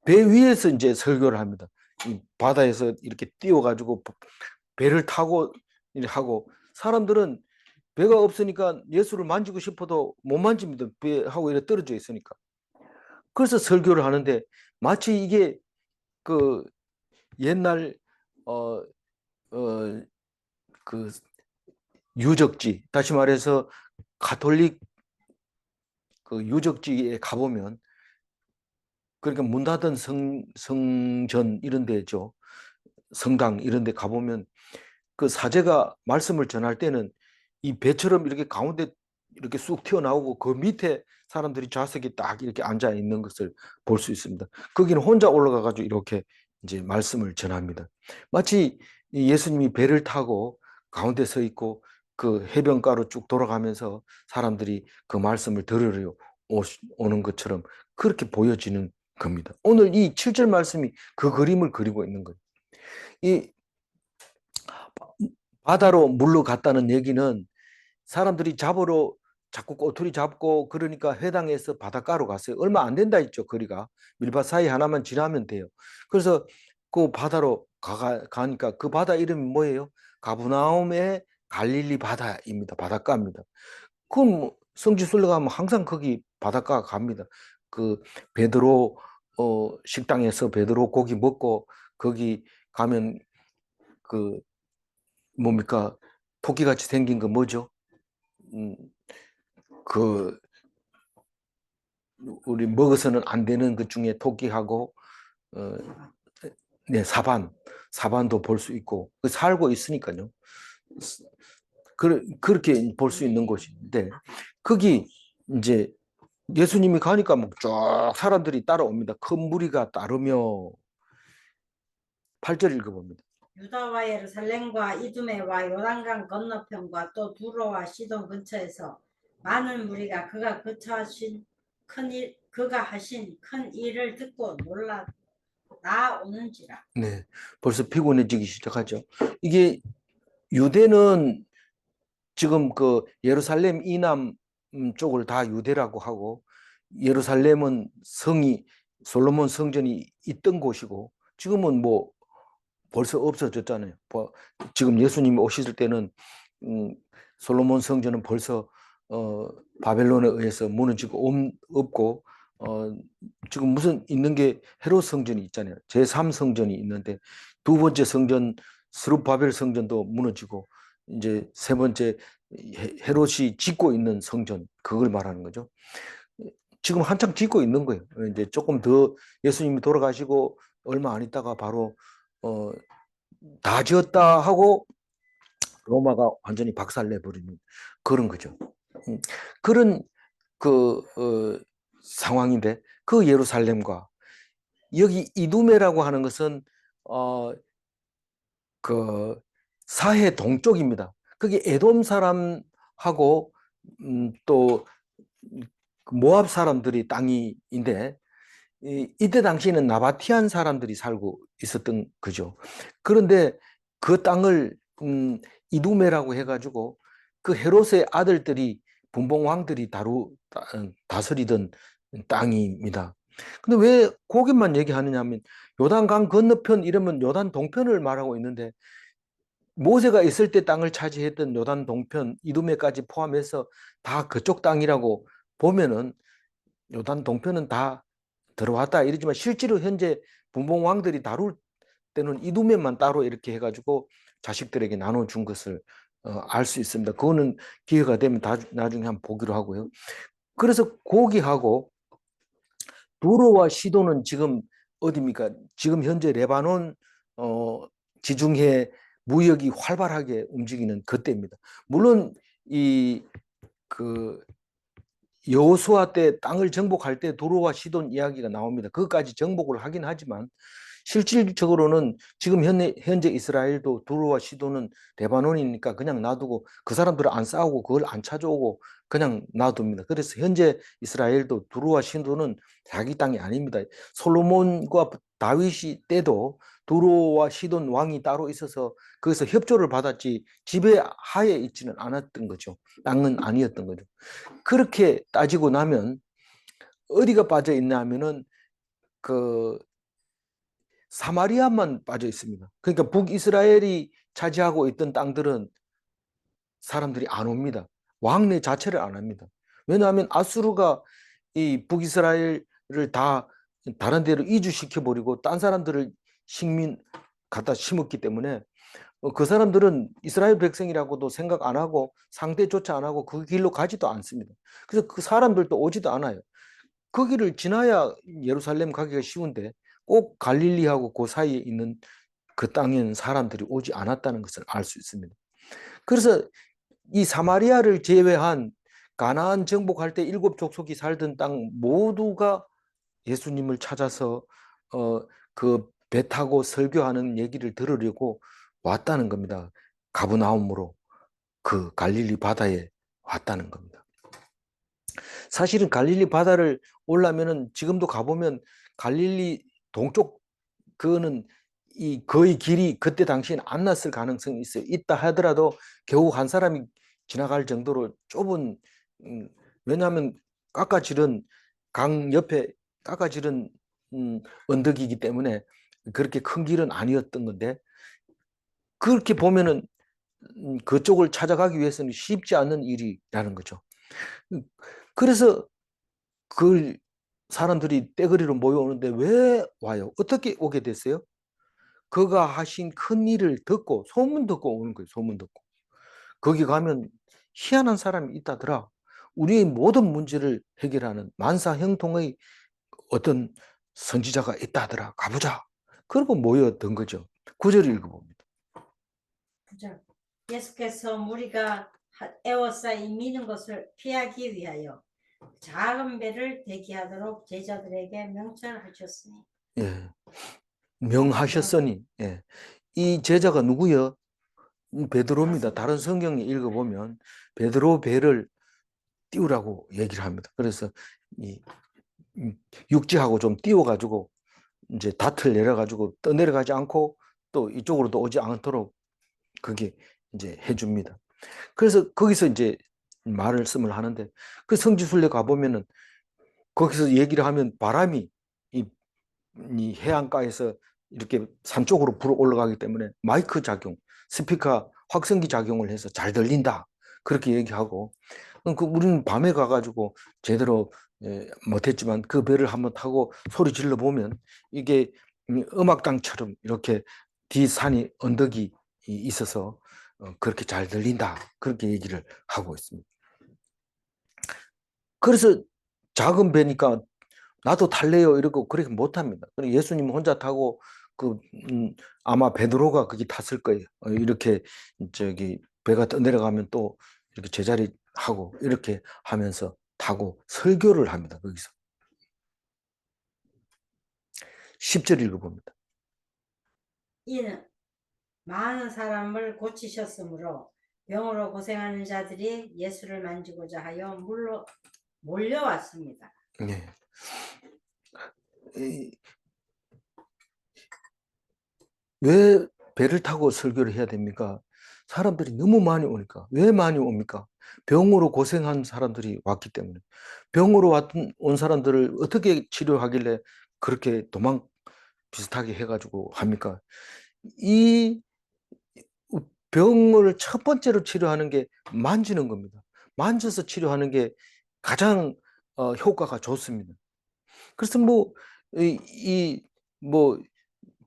배 위에서 이제 설교를 합니다. 이 바다에서 이렇게 띄워가지고 배를 타고 하고 사람들은 배가 없으니까 예수를 만지고 싶어도 못 만집니다. 배하고 이렇게 떨어져 있으니까. 그래서 설교를 하는데 마치 이게 그 옛날 어, 어, 그 유적지, 다시 말해서 가톨릭 그 유적지에 가보면 그러니까 문 닫은 성전 이런 데죠. 성당 이런 데 가보면 그 사제가 말씀을 전할 때는 이 배처럼 이렇게 가운데 이렇게 쑥 튀어나오고 그 밑에 사람들이 좌석에 딱 이렇게 앉아 있는 것을 볼 수 있습니다. 거기는 혼자 올라가 가지고 이렇게 이제 말씀을 전합니다. 마치 예수님이 배를 타고 가운데 서 있고 그 해변가로 쭉 돌아가면서 사람들이 그 말씀을 들으러 오는 것처럼 그렇게 보여지는 겁니다. 오늘 이 7절 말씀이 그 그림을 그리고 있는 거예요. 이 바다로 물러갔다는 얘기는 사람들이 잡으러 자꾸 꼬투리 잡고 그러니까 회당에서 바닷가로 갔어요. 얼마 안 된다 했죠, 거리가. 밀밭 사이 하나만 지나면 돼요. 그래서 그 바다로 가니까 그 바다 이름이 뭐예요? 가브나움의 갈릴리 바다입니다. 바닷가입니다. 그럼 뭐 성지순례 가면 항상 거기 바닷가 갑니다. 그 베드로 식당에서 베드로 고기 먹고 거기 가면 그 뭡니까? 토끼같이 생긴 거 뭐죠? 음, 그 우리 먹어서는 안 되는 것 중에 토끼하고 어, 네, 사반도 볼 수 있고 살고 있으니까요. 그렇게 볼 수 있는 곳인데 거기 이제 예수님이 가니까 쫙 사람들이 따라옵니다. 큰 무리가 따르며 8절 읽어봅니다. 유다와 예루살렘과 이두메와 요단강 건너편과 또 두로와 시돈 근처에서 많은 무리가 그가 하신 큰 일을 듣고 놀라 나오는지라. 네, 벌써 피곤해지기 시작하죠. 이게 유대는 지금 그 예루살렘 이남 쪽을 다 유대라고 하고 예루살렘은 성이 솔로몬 성전이 있던 곳이고 지금은 뭐 벌써 없어졌잖아요. 지금 예수님이 오셨을 때는 음, 솔로몬 성전은 벌써 어, 바벨론에 의해서 무너지고 없고 지금 무슨 있는 게 헤롯 성전이 있잖아요. 제3성전이 있는데 두 번째 성전 스룹바벨 성전도 무너지고 이제 세 번째 헤롯이 짓고 있는 성전 그걸 말하는 거죠. 지금 한창 짓고 있는 거예요. 이제 조금 더 예수님이 돌아가시고 얼마 안 있다가 바로 어, 다 지었다 하고 로마가 완전히 박살내버리는 그런 거죠. 그런 그 상황인데 그 예루살렘과 여기 이두메라고 하는 것은 그 사해 동쪽입니다. 그게 에돔 사람하고 또 모압 사람들이 땅이인데 이때 당시에는 나바티안 사람들이 살고 있었던 거죠. 그런데 그 땅을 이두메라고 해가지고 그 헤롯의 아들들이 분봉왕들이 다스리던 땅입니다. 근데 왜 거기만 얘기하느냐 하면 요단강 건너편 이러면 요단 동편을 말하고 있는데 모세가 있을 때 땅을 차지했던 요단 동편 이두메까지 포함해서 다 그쪽 땅이라고 보면은 요단 동편은 다 들어왔다 이러지만 실제로 현재 분봉 왕들이 다룰 때는 이두면만 따로 이렇게 해가지고 자식들에게 나눠준 것을 알 수 있습니다. 그거는 기회가 되면 나중에 한번 보기로 하고요. 그래서 고기하고 두로와 시도는 지금 어디입니까? 지금 현재 레바논 지중해 무역이 활발하게 움직이는 그때입니다. 물론 이그 여호수아 때 땅을 정복할 때 두로와 시돈 이야기가 나옵니다. 그것까지 정복을 하긴 하지만 실질적으로는 지금 현재 이스라엘도 두로와 시돈은 레바논이니까 그냥 놔두고 그 사람들은 안 싸우고 그걸 안 찾아오고 그냥 놔둡니다. 그래서 현재 이스라엘도 두로와 시돈은 자기 땅이 아닙니다. 솔로몬과 다윗이 때도 두로와 시돈 왕이 따로 있어서 거기서 협조를 받았지 지배하에 있지는 않았던 거죠. 땅은 아니었던 거죠. 그렇게 따지고 나면 어디가 빠져 있냐 하면은 그 사마리아만 빠져 있습니다. 그러니까 북이스라엘이 차지하고 있던 땅들은 사람들이 안 옵니다. 왕래 자체를 안 합니다. 왜냐하면 아수르가 이 북이스라엘을 다 다른 데로 이주시켜 버리고 딴 사람들을 식민 갖다 심었기 때문에 그 사람들은 이스라엘 백성이라고도 생각 안 하고 상대조차 안 하고 그 길로 가지도 않습니다. 그래서 그 사람들도 오지도 않아요. 거기를 지나야 예루살렘 가기가 쉬운데 꼭 갈릴리하고 그 사이에 있는 그 땅에는 사람들이 오지 않았다는 것을 알 수 있습니다. 그래서 이 사마리아를 제외한 가나안 정복할 때 일곱 족속이 살던 땅 모두가 예수님을 찾아서 그 배 타고 설교하는 얘기를 들으려고 왔다는 겁니다. 가브나움으로 그 갈릴리 바다에 왔다는 겁니다. 사실은 갈릴리 바다를 올라면은 지금도 가보면 갈릴리 동쪽 그거는 이 거의 길이 그때 당시엔 안 났을 가능성이 있어요. 있다 하더라도 겨우 한 사람이 지나갈 정도로 좁은 왜냐하면 깎아지른 강 옆에 깎아지른 언덕이기 때문에 그렇게 큰 길은 아니었던 건데 그렇게 보면은 그쪽을 찾아가기 위해서는 쉽지 않은 일이라는 거죠. 그래서 그 사람들이 떼거리로 모여오는데 왜 와요? 어떻게 오게 됐어요? 그가 하신 큰 일을 듣고 소문 듣고 오는 거예요. 소문 듣고. 거기 가면 희한한 사람이 있다더라. 우리의 모든 문제를 해결하는 만사형통의 어떤 선지자가 있다더라. 가보자. 그러고 모였던 거죠. 구절을 읽어봅니다. 예수께서 무리가 에워싸이 미는 것을 피하기 위하여 작은 배를 대기하도록 제자들에게 명철하셨으니. 예, 명하셨으니. 예. 이 제자가 누구요? 베드로입니다. 다른 성경에 읽어보면 베드로 배를 띄우라고 얘기를 합니다. 그래서 이 육지하고 좀 띄워가지고 이제 닷을 내려가지고 떠내려가지 않고 또 이쪽으로도 오지 않도록 그게 이제 해줍니다. 그래서 거기서 이제 말씀을 하는데 그 성지순례 가보면은 거기서 얘기를 하면 바람이 이, 이 해안가에서 이렇게 산 쪽으로 불어 올라가기 때문에 마이크 작용, 스피커 확성기 작용을 해서 잘 들린다. 그렇게 얘기하고 그 우리는 밤에 가가지고 제대로 못했지만 그 배를 한번 타고 소리 질러 보면 이게 음악당처럼 이렇게 뒤 산이 언덕이 있어서 그렇게 잘 들린다. 그렇게 얘기를 하고 있습니다. 그래서 작은 배니까 나도 탈래요 이러고 그렇게 못합니다. 예수님 혼자 타고 그 아마 베드로가 거기 탔을 거예요. 이렇게 저기 배가 떠내려가면 또 이렇게 제자리 하고 이렇게 하면서 타고 설교를 합니다. 거기서 10절 읽어봅니다. 이는 많은 사람을 고치셨으므로 병으로 고생하는 자들이 예수를 만지고자 하여 물로 몰려왔습니다. 네. 왜 배를 타고 설교를 해야 됩니까? 사람들이 너무 많이 오니까. 왜 많이 옵니까? 병으로 고생한 사람들이 왔기 때문에. 병으로 온 사람들을 어떻게 치료하길래 그렇게 도망 비슷하게 해가지고 합니까? 이 병을 첫 번째로 치료하는 게 만지는 겁니다. 만져서 치료하는 게 가장 효과가 좋습니다. 그래서 뭐, 뭐,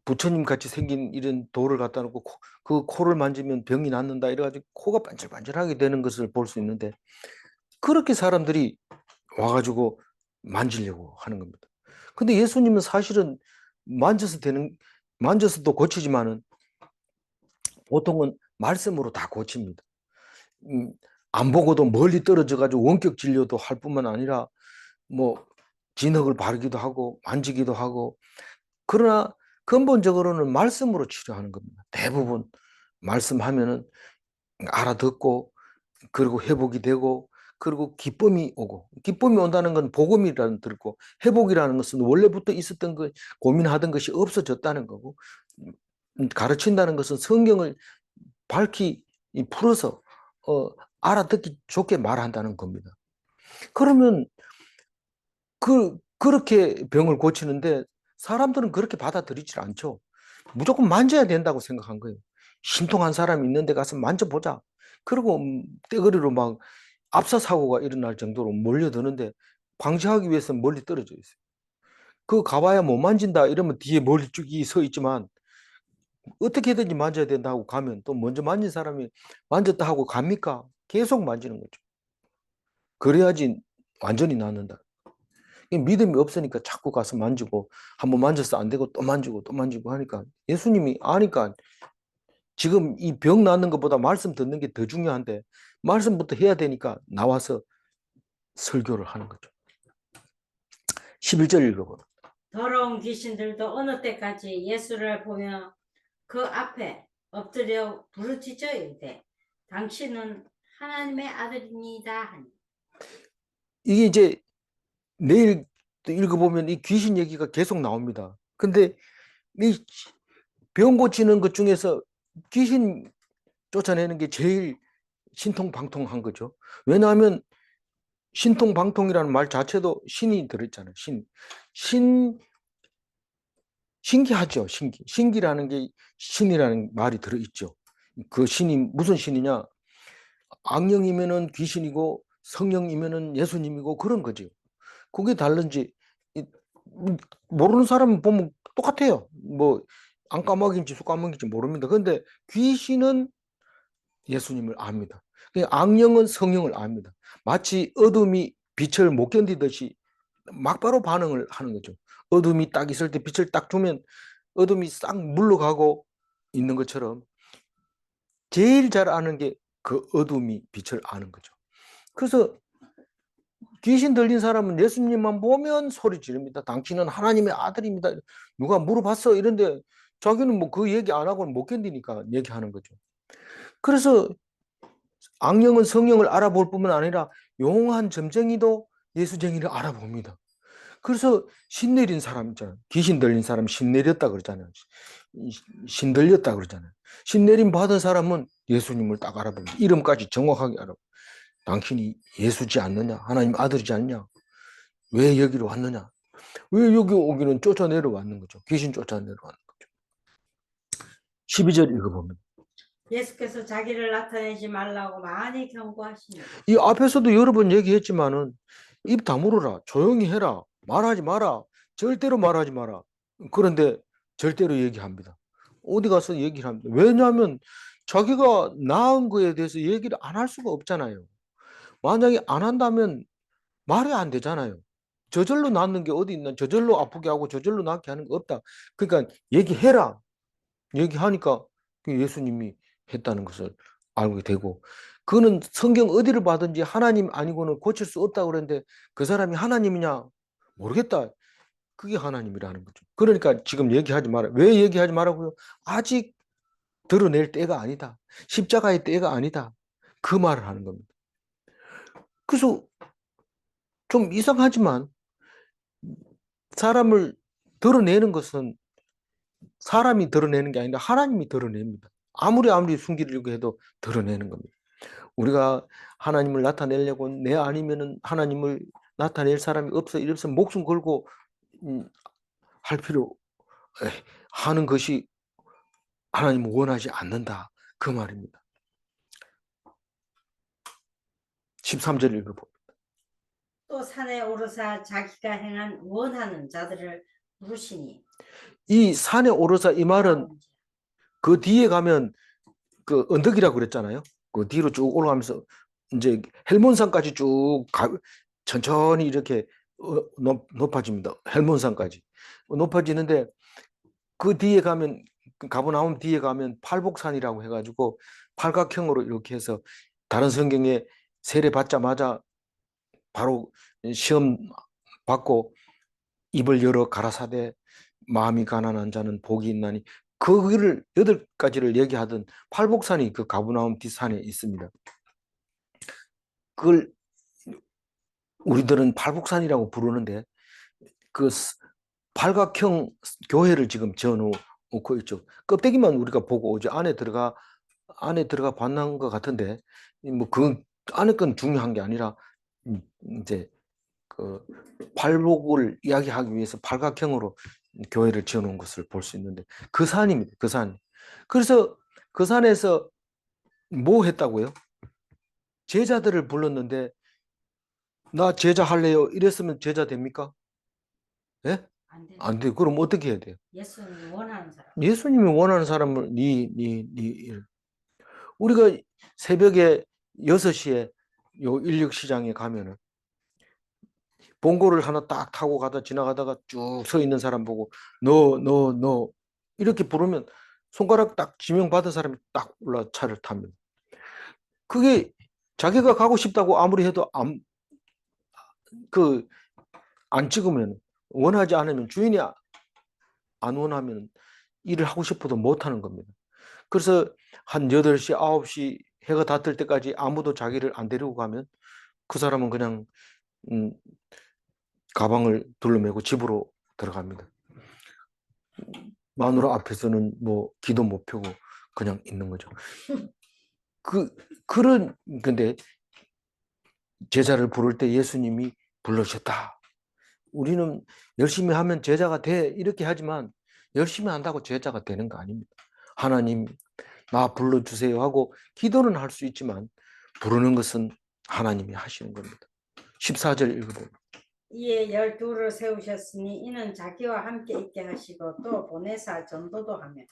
부처님 같이 생긴 이런 돌을 갖다 놓고 그 코를 만지면 병이 낫는다 이래가지고 코가 반질반질하게 되는 것을 볼 수 있는데, 그렇게 사람들이 와가지고 만지려고 하는 겁니다. 근데 예수님은 사실은 만져서도 고치지만은 보통은 말씀으로 다 고칩니다. 음, 안 보고도 멀리 떨어져가지고 원격 진료도 할 뿐만 아니라 뭐 진흙을 바르기도 하고 만지기도 하고, 그러나 근본적으로는 말씀으로 치료하는 겁니다. 대부분 말씀하면은 알아듣고, 그리고 회복이 되고, 그리고 기쁨이 오고, 기쁨이 온다는 건 복음이라는 뜻이고, 회복이라는 것은 원래부터 있었던 것, 고민하던 것이 없어졌다는 거고, 가르친다는 것은 성경을 밝히 풀어서 알아듣기 좋게 말한다는 겁니다. 그러면 그렇게 병을 고치는데 사람들은 그렇게 받아들이질 않죠. 무조건 만져야 된다고 생각한 거예요. 신통한 사람이 있는 데 가서 만져보자. 그리고 떼거리로 막 압사 사고가 일어날 정도로 몰려드는데, 방지하기 위해서 멀리 떨어져 있어요. 그 가봐야 못 만진다 이러면 뒤에 멀리 쭉이 서 있지만, 어떻게든지 만져야 된다 하고 가면 또 먼저 만진 사람이 만졌다 하고 갑니까? 계속 만지는 거죠. 그래야지 완전히 낫는다. 믿음이 없으니까 자꾸 가서 만지고, 한번 만져서 안 되고 또 만지고 또 만지고 하니까, 예수님이 아니까 지금 이 병 낫는 것보다 말씀 듣는 게 더 중요한데 말씀부터 해야 되니까 나와서 설교를 하는 거죠. 11절 읽어보라. 더러운 귀신들도 어느 때까지 예수를 보며 그 앞에 엎드려 부르짖어 이르되 당신은 하나님의 아들입니다 하니. 이게 이제 내일 또 읽어보면 이 귀신 얘기가 계속 나옵니다. 근데 이 병 고치는 것 중에서 귀신 쫓아내는 게 제일 신통방통한 거죠. 왜냐하면 신통방통이라는 말 자체도 신이 들어있잖아요. 신기하죠. 신기라는 게 신이라는 말이 들어있죠. 그 신이 무슨 신이냐? 악령이면은 귀신이고 성령이면은 예수님이고 그런 거죠. 그게 다른지 모르는 사람은 보면 똑같아요. 뭐 안까마귀인지 수까마귀인지 모릅니다. 그런데 귀신은 예수님을 압니다. 악령은 성령을 압니다. 마치 어둠이 빛을 못 견디듯이 막바로 반응을 하는 거죠. 어둠이 딱 있을 때 빛을 딱 주면 어둠이 싹 물러가고 있는 것처럼, 제일 잘 아는 게 그 어둠이 빛을 아는 거죠. 그래서 귀신 들린 사람은 예수님만 보면 소리 지릅니다. 당신은 하나님의 아들입니다. 누가 물어봤어? 이런데 자기는 뭐 그 얘기 안 하고는 못 견디니까 얘기하는 거죠. 그래서 악령은 성령을 알아볼 뿐만 아니라 용한 점쟁이도 예수쟁이를 알아봅니다. 그래서 신 내린 사람 있잖아요. 귀신 들린 사람 신 내렸다 그러잖아요. 신 들렸다 그러잖아요. 신 내림 받은 사람은 예수님을 딱 알아봅니다. 이름까지 정확하게 알아봅니다. 당신이 예수지 않느냐? 하나님 아들이지 않냐? 왜 여기로 왔느냐? 왜 여기 오기는 쫓아내려 왔는 거죠. 귀신 쫓아내려 왔는 거죠. 12절 읽어보면, 예수께서 자기를 나타내지 말라고 많이 경고하시니. 이 앞에서도 여러 번 얘기했지만은 입 다물어라, 조용히 해라, 말하지 마라, 절대로 말하지 마라. 그런데 절대로 얘기합니다. 어디 가서 얘기를 합니다. 왜냐하면 자기가 낳은 거에 대해서 얘기를 안 할 수가 없잖아요. 만약에 안 한다면 말이 안 되잖아요. 저절로 낳는 게 어디 있나? 저절로 아프게 하고 저절로 낫게 하는 거 없다. 그러니까 얘기해라. 얘기하니까 예수님이 했다는 것을 알게 되고, 그는 성경 어디를 봐든지 하나님 아니고는 고칠 수 없다고 그랬는데 그 사람이 하나님이냐? 모르겠다. 그게 하나님이라는 거죠. 그러니까 지금 얘기하지 마라. 왜 얘기하지 말라고요? 아직 드러낼 때가 아니다. 십자가의 때가 아니다. 그 말을 하는 겁니다. 그래서 좀 이상하지만 사람을 드러내는 것은 사람이 드러내는 게 아니라 하나님이 드러냅니다. 아무리 숨기려고 해도 드러내는 겁니다. 우리가 하나님을 나타내려고 내 아니면은 하나님을 나타낼 사람이 없어 이래서 목숨 걸고 할 필요 하는 것이 하나님은 원하지 않는다. 그 말입니다. 13절 읽어봅니다. 또 산에 오르사 자기가 행한 원하는 자들을 부르시니. 이 산에 오르사 이 말은 그 뒤에 가면 그 언덕이라고 그랬잖아요. 그 뒤로 쭉 올라가면서 이제 헬몬산까지 쭉 천천히 이렇게 높아집니다. 헬몬산까지 높아지는데 그 뒤에 가면 그 가버나움 뒤에 가면 팔복산이라고 해가지고 팔각형으로 이렇게 해서 다른 성경에 세례 받자마자 바로 시험 받고 입을 열어 가라사대 마음이 가난한 자는 복이 있나니 그거를 8가지를 얘기하던 팔복산이 그 가버나움 뒷산에 있습니다. 그걸 우리들은 팔복산이라고 부르는데 그 팔각형 교회를 지금 지어놓고 있죠. 껍데기만 우리가 보고 오지 안에 들어가 봤는 것 같은데 뭐 그 안에 건 중요한 게 아니라 이제 그 팔복을 이야기하기 위해서 팔각형으로 교회를 지어놓은 것을 볼 수 있는데 그 산입니다. 그 산. 그래서 그 산에서 뭐 했다고요? 제자들을 불렀는데 나 제자 할래요. 이랬으면 제자 됩니까? 예? 안 돼. 안 돼요. 그럼 어떻게 해야 돼요? 예수님이 원하는 사람. 예수님이 원하는 사람을 우리가 새벽에 6시에 요 인력시장에 가면은 봉고를 하나 딱 타고 가다 지나가다가 쭉 서 있는 사람 보고 너 이렇게 부르면 손가락 딱 지명 받은 사람이 딱 올라 차를 탑니다. 그게 자기가 가고 싶다고 아무리 해도 안 찍으면 원하지 않으면 주인이 안 원하면 일을 하고 싶어도 못 하는 겁니다. 그래서 한 8시, 9시 해가 다 뜰 때까지 아무도 자기를 안 데리고 가면 그 사람은 그냥 가방을 둘러매고 집으로 들어갑니다. 마누라 앞에서는 뭐 기도 못 펴고 그냥 있는 거죠. 근데 제자를 부를 때 예수님이 불러주셨다. 우리는 열심히 하면 제자가 돼 이렇게 하지만 열심히 한다고 제자가 되는 거 아닙니다. 하나님 나 불러주세요 하고 기도는 할 수 있지만 부르는 것은 하나님이 하시는 겁니다. 14절 읽어보면 이에 12를 세우셨으니 이는 자기와 함께 있게 하시고 또 보내사 전도도 하며.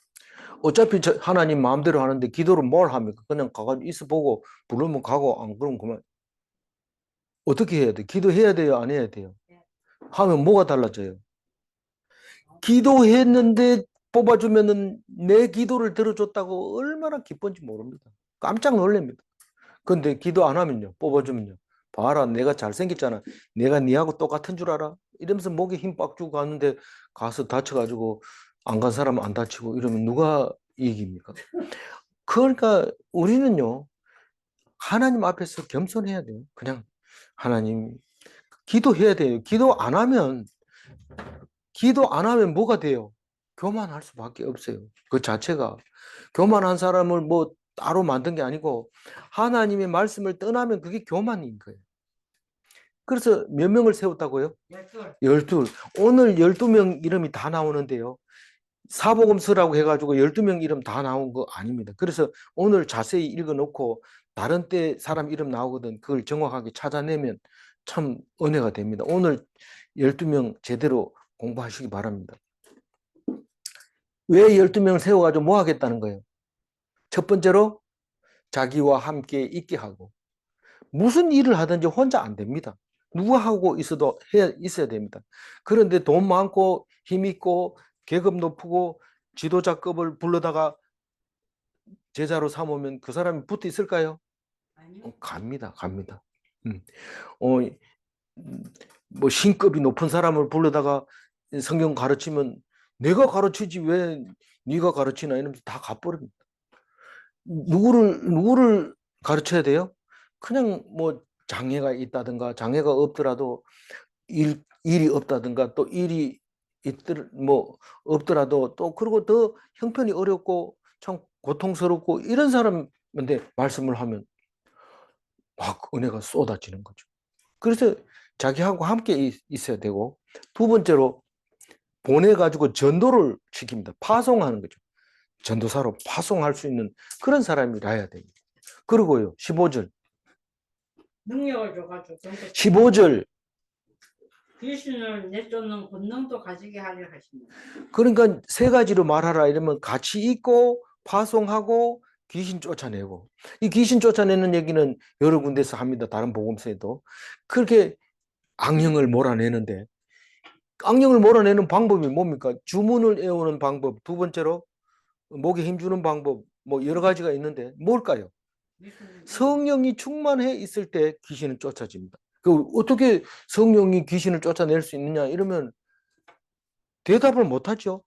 어차피 하나님 마음대로 하는데 기도를 뭘 합니까? 그냥 가가지고 있어 보고 부르면 가고 안 그러면 그만. 어떻게 해야 돼? 기도해야 돼요? 안 해야 돼요? 하면 뭐가 달라져요? 기도했는데 뽑아주면은 내 기도를 들어줬다고 얼마나 기쁜지 모릅니다. 깜짝 놀랍니다. 근데 기도 안 하면요, 뽑아주면요. 봐라, 내가 잘생겼잖아. 내가 니하고 똑같은 줄 알아? 이러면서 목에 힘 빡 주고 가는데 가서 다쳐가지고 안 간 사람은 안 다치고 이러면 누가 이깁니까? 그러니까 우리는요, 하나님 앞에서 겸손해야 돼요. 그냥 하나님, 기도해야 돼요. 기도 안 하면 뭐가 돼요? 교만할 수밖에 없어요. 그 자체가. 교만한 사람을 뭐 따로 만든 게 아니고 하나님의 말씀을 떠나면 그게 교만인 거예요. 그래서 몇 명을 세웠다고요? 12. 오늘 12명 이름이 다 나오는데요. 사복음서라고 해가지고 12명 이름 다 나온 거 아닙니다. 그래서 오늘 자세히 읽어놓고 다른 때 사람 이름 나오거든. 그걸 정확하게 찾아내면 참 은혜가 됩니다. 오늘 12명 제대로 공부하시기 바랍니다. 왜 12명을 세워가지고 뭐 하겠다는 거예요? 첫 번째로 자기와 함께 있게 하고 무슨 일을 하든지 혼자 안 됩니다. 누가 하고 있어야 됩니다. 그런데 돈 많고 힘 있고 계급 높고 지도자급을 불러다가 제자로 삼으면 그 사람이 붙어 있을까요? 아니요. 갑니다. 음. 어, 뭐 신급이 높은 사람을 불러다가 성경 가르치면 내가 가르치지 왜 네가 가르치나 이러면서 다 가버립니다. 누구를 가르쳐야 돼요? 그냥 뭐 장애가 있다든가 장애가 없더라도 일이 없다든가 또 일이 뭐 없더라도 또 그리고 더 형편이 어렵고 참 고통스럽고 이런 사람한테 말씀을 하면 막 은혜가 쏟아지는 거죠. 그래서 자기하고 함께 있어야 되고 두 번째로 보내가지고 전도를 시킵니다. 파송하는 거죠. 전도사로 파송할 수 있는 그런 사람이라야 됩니다. 그리고요, 15절. 능력을 줘가지고 15절 귀신을 내쫓는 권능도 가지게 하려 하십니다. 그러니까 세 가지로 말하라 이러면 같이 있고 파송하고 귀신 쫓아내고, 이 귀신 쫓아내는 얘기는 여러 군데서 합니다. 다른 복음서에도. 그렇게 악령을 몰아내는데, 악령을 몰아내는 방법이 뭡니까? 주문을 외우는 방법, 두 번째로 목에 힘주는 방법, 뭐 여러 가지가 있는데 뭘까요? 성령이 충만해 있을 때 귀신은 쫓아집니다. 그 어떻게 성령이 귀신을 쫓아낼 수 있느냐 이러면 대답을 못하죠.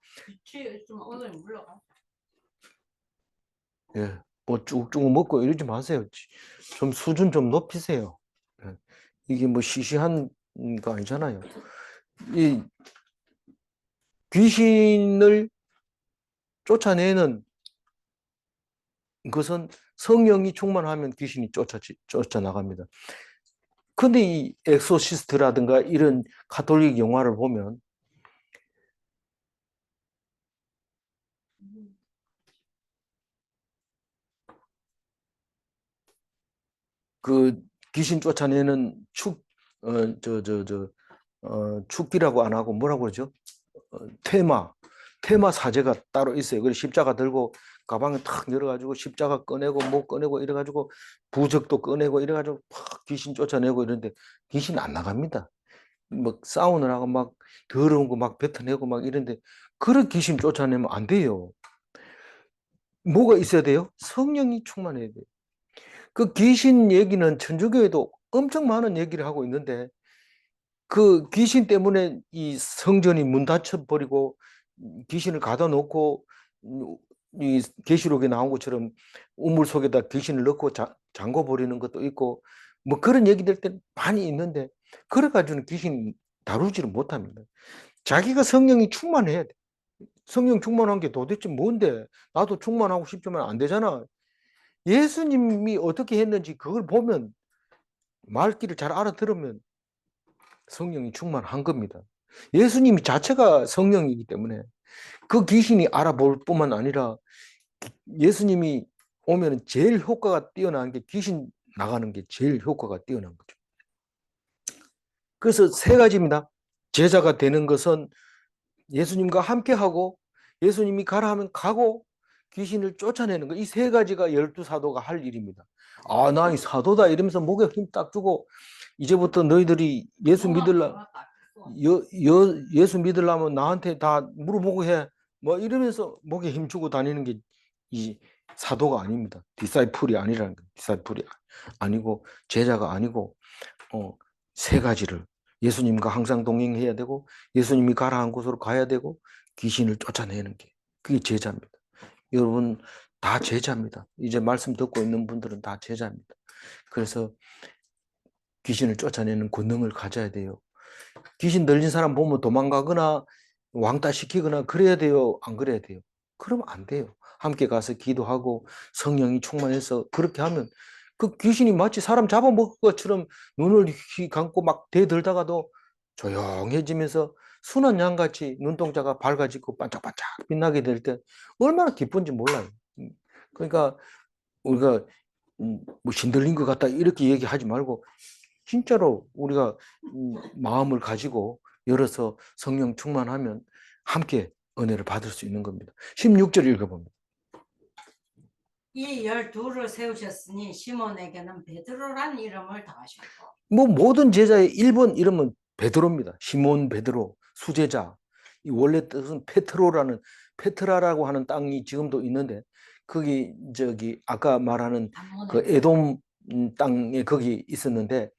좀 오늘 물러가. 예, 뭐 쭉쭉 먹고 이러지 마세요. 좀 수준 좀 높이세요. 예, 이게 뭐 시시한 거 아니잖아요. 이 귀신을 쫓아내는 것은 성령이 충만하면 귀신이 쫓아나갑니다. 근데 이 엑소시스트라든가 이런 가톨릭 영화를 보면 그 귀신 쫓아내는 축기라고 안 하고 뭐라고 그러죠? 테마 사제가 따로 있어요. 그래서 십자가 들고 가방에 탁 열어가지고 십자가 꺼내고 뭐 꺼내고 이래가지고 부적도 꺼내고 이래가지고 팍 귀신 쫓아내고 이러는데 귀신 안 나갑니다. 막 싸우느라고 막 더러운 거 막 뱉어내고 막 이런데 그런 귀신 쫓아내면 안 돼요. 뭐가 있어야 돼요? 성령이 충만해야 돼요. 그 귀신 얘기는 천주교에도 엄청 많은 얘기를 하고 있는데 그 귀신 때문에 이 성전이 문 닫혀버리고 귀신을 가둬 놓고 이 계시록에 나온 것처럼 우물 속에다 귀신을 넣고 잠궈 버리는 것도 있고 뭐 그런 얘기들 때 많이 있는데 그래 가지고는 귀신 다루지를 못합니다. 자기가 성령이 충만해야 돼. 성령 충만한 게 도대체 뭔데? 나도 충만하고 싶지만 안 되잖아. 예수님이 어떻게 했는지 그걸 보면 말귀를 잘 알아들으면 성령이 충만한 겁니다. 예수님이 자체가 성령이기 때문에 그 귀신이 알아볼 뿐만 아니라 예수님이 오면 제일 효과가 뛰어난 게 귀신 나가는 게 제일 효과가 뛰어난 거죠. 그래서 세 가지입니다. 제자가 되는 것은 예수님과 함께하고 예수님이 가라 하면 가고 귀신을 쫓아내는 거. 이 세 가지가 12사도가 할 일입니다. 아, 나 이 사도다 이러면서 목에 힘 딱 주고 이제부터 너희들이 예수 믿으려면 나한테 다 물어보고 해. 뭐 이러면서 목에 힘 주고 다니는 게 이 사도가 아닙니다. 디사이플이 아니라는 거예요. 디사이플이 아니고 제자가 아니고 세 가지를 예수님과 항상 동행해야 되고 예수님이 가라 한 곳으로 가야 되고 귀신을 쫓아내는 게 그게 제자입니다. 여러분 다 제자입니다. 이제 말씀 듣고 있는 분들은 다 제자입니다. 그래서 귀신을 쫓아내는 권능을 가져야 돼요. 귀신 들린 사람 보면 도망가거나 왕따 시키거나 그래야 돼요? 안 그래야 돼요? 그러면 안 돼요. 함께 가서 기도하고 성령이 충만해서 그렇게 하면 그 귀신이 마치 사람 잡아먹을 것처럼 눈을 감고 막 대들다가도 조용해지면서 순한 양같이 눈동자가 밝아지고 반짝반짝 빛나게 될 때 얼마나 기쁜지 몰라요. 그러니까 우리가 뭐 신들린 것 같다 이렇게 얘기하지 말고 진짜로 우리가 마음을 가지고 열어서 성령 충만하면 함께 은혜를 받을 수 있는 겁니다. 16절 읽어봅니다. 이 12를 세우셨으니 시몬에게는 베드로란 이름을 더하셨고 뭐 모든 제자의 1번 이름은 베드로입니다. 시몬 베드로, 수제자. 이 원래 뜻은 페트라라고 하는 땅이 지금도 있는데 거기 아까 말하는 그 에돔 땅에 거기 있었는데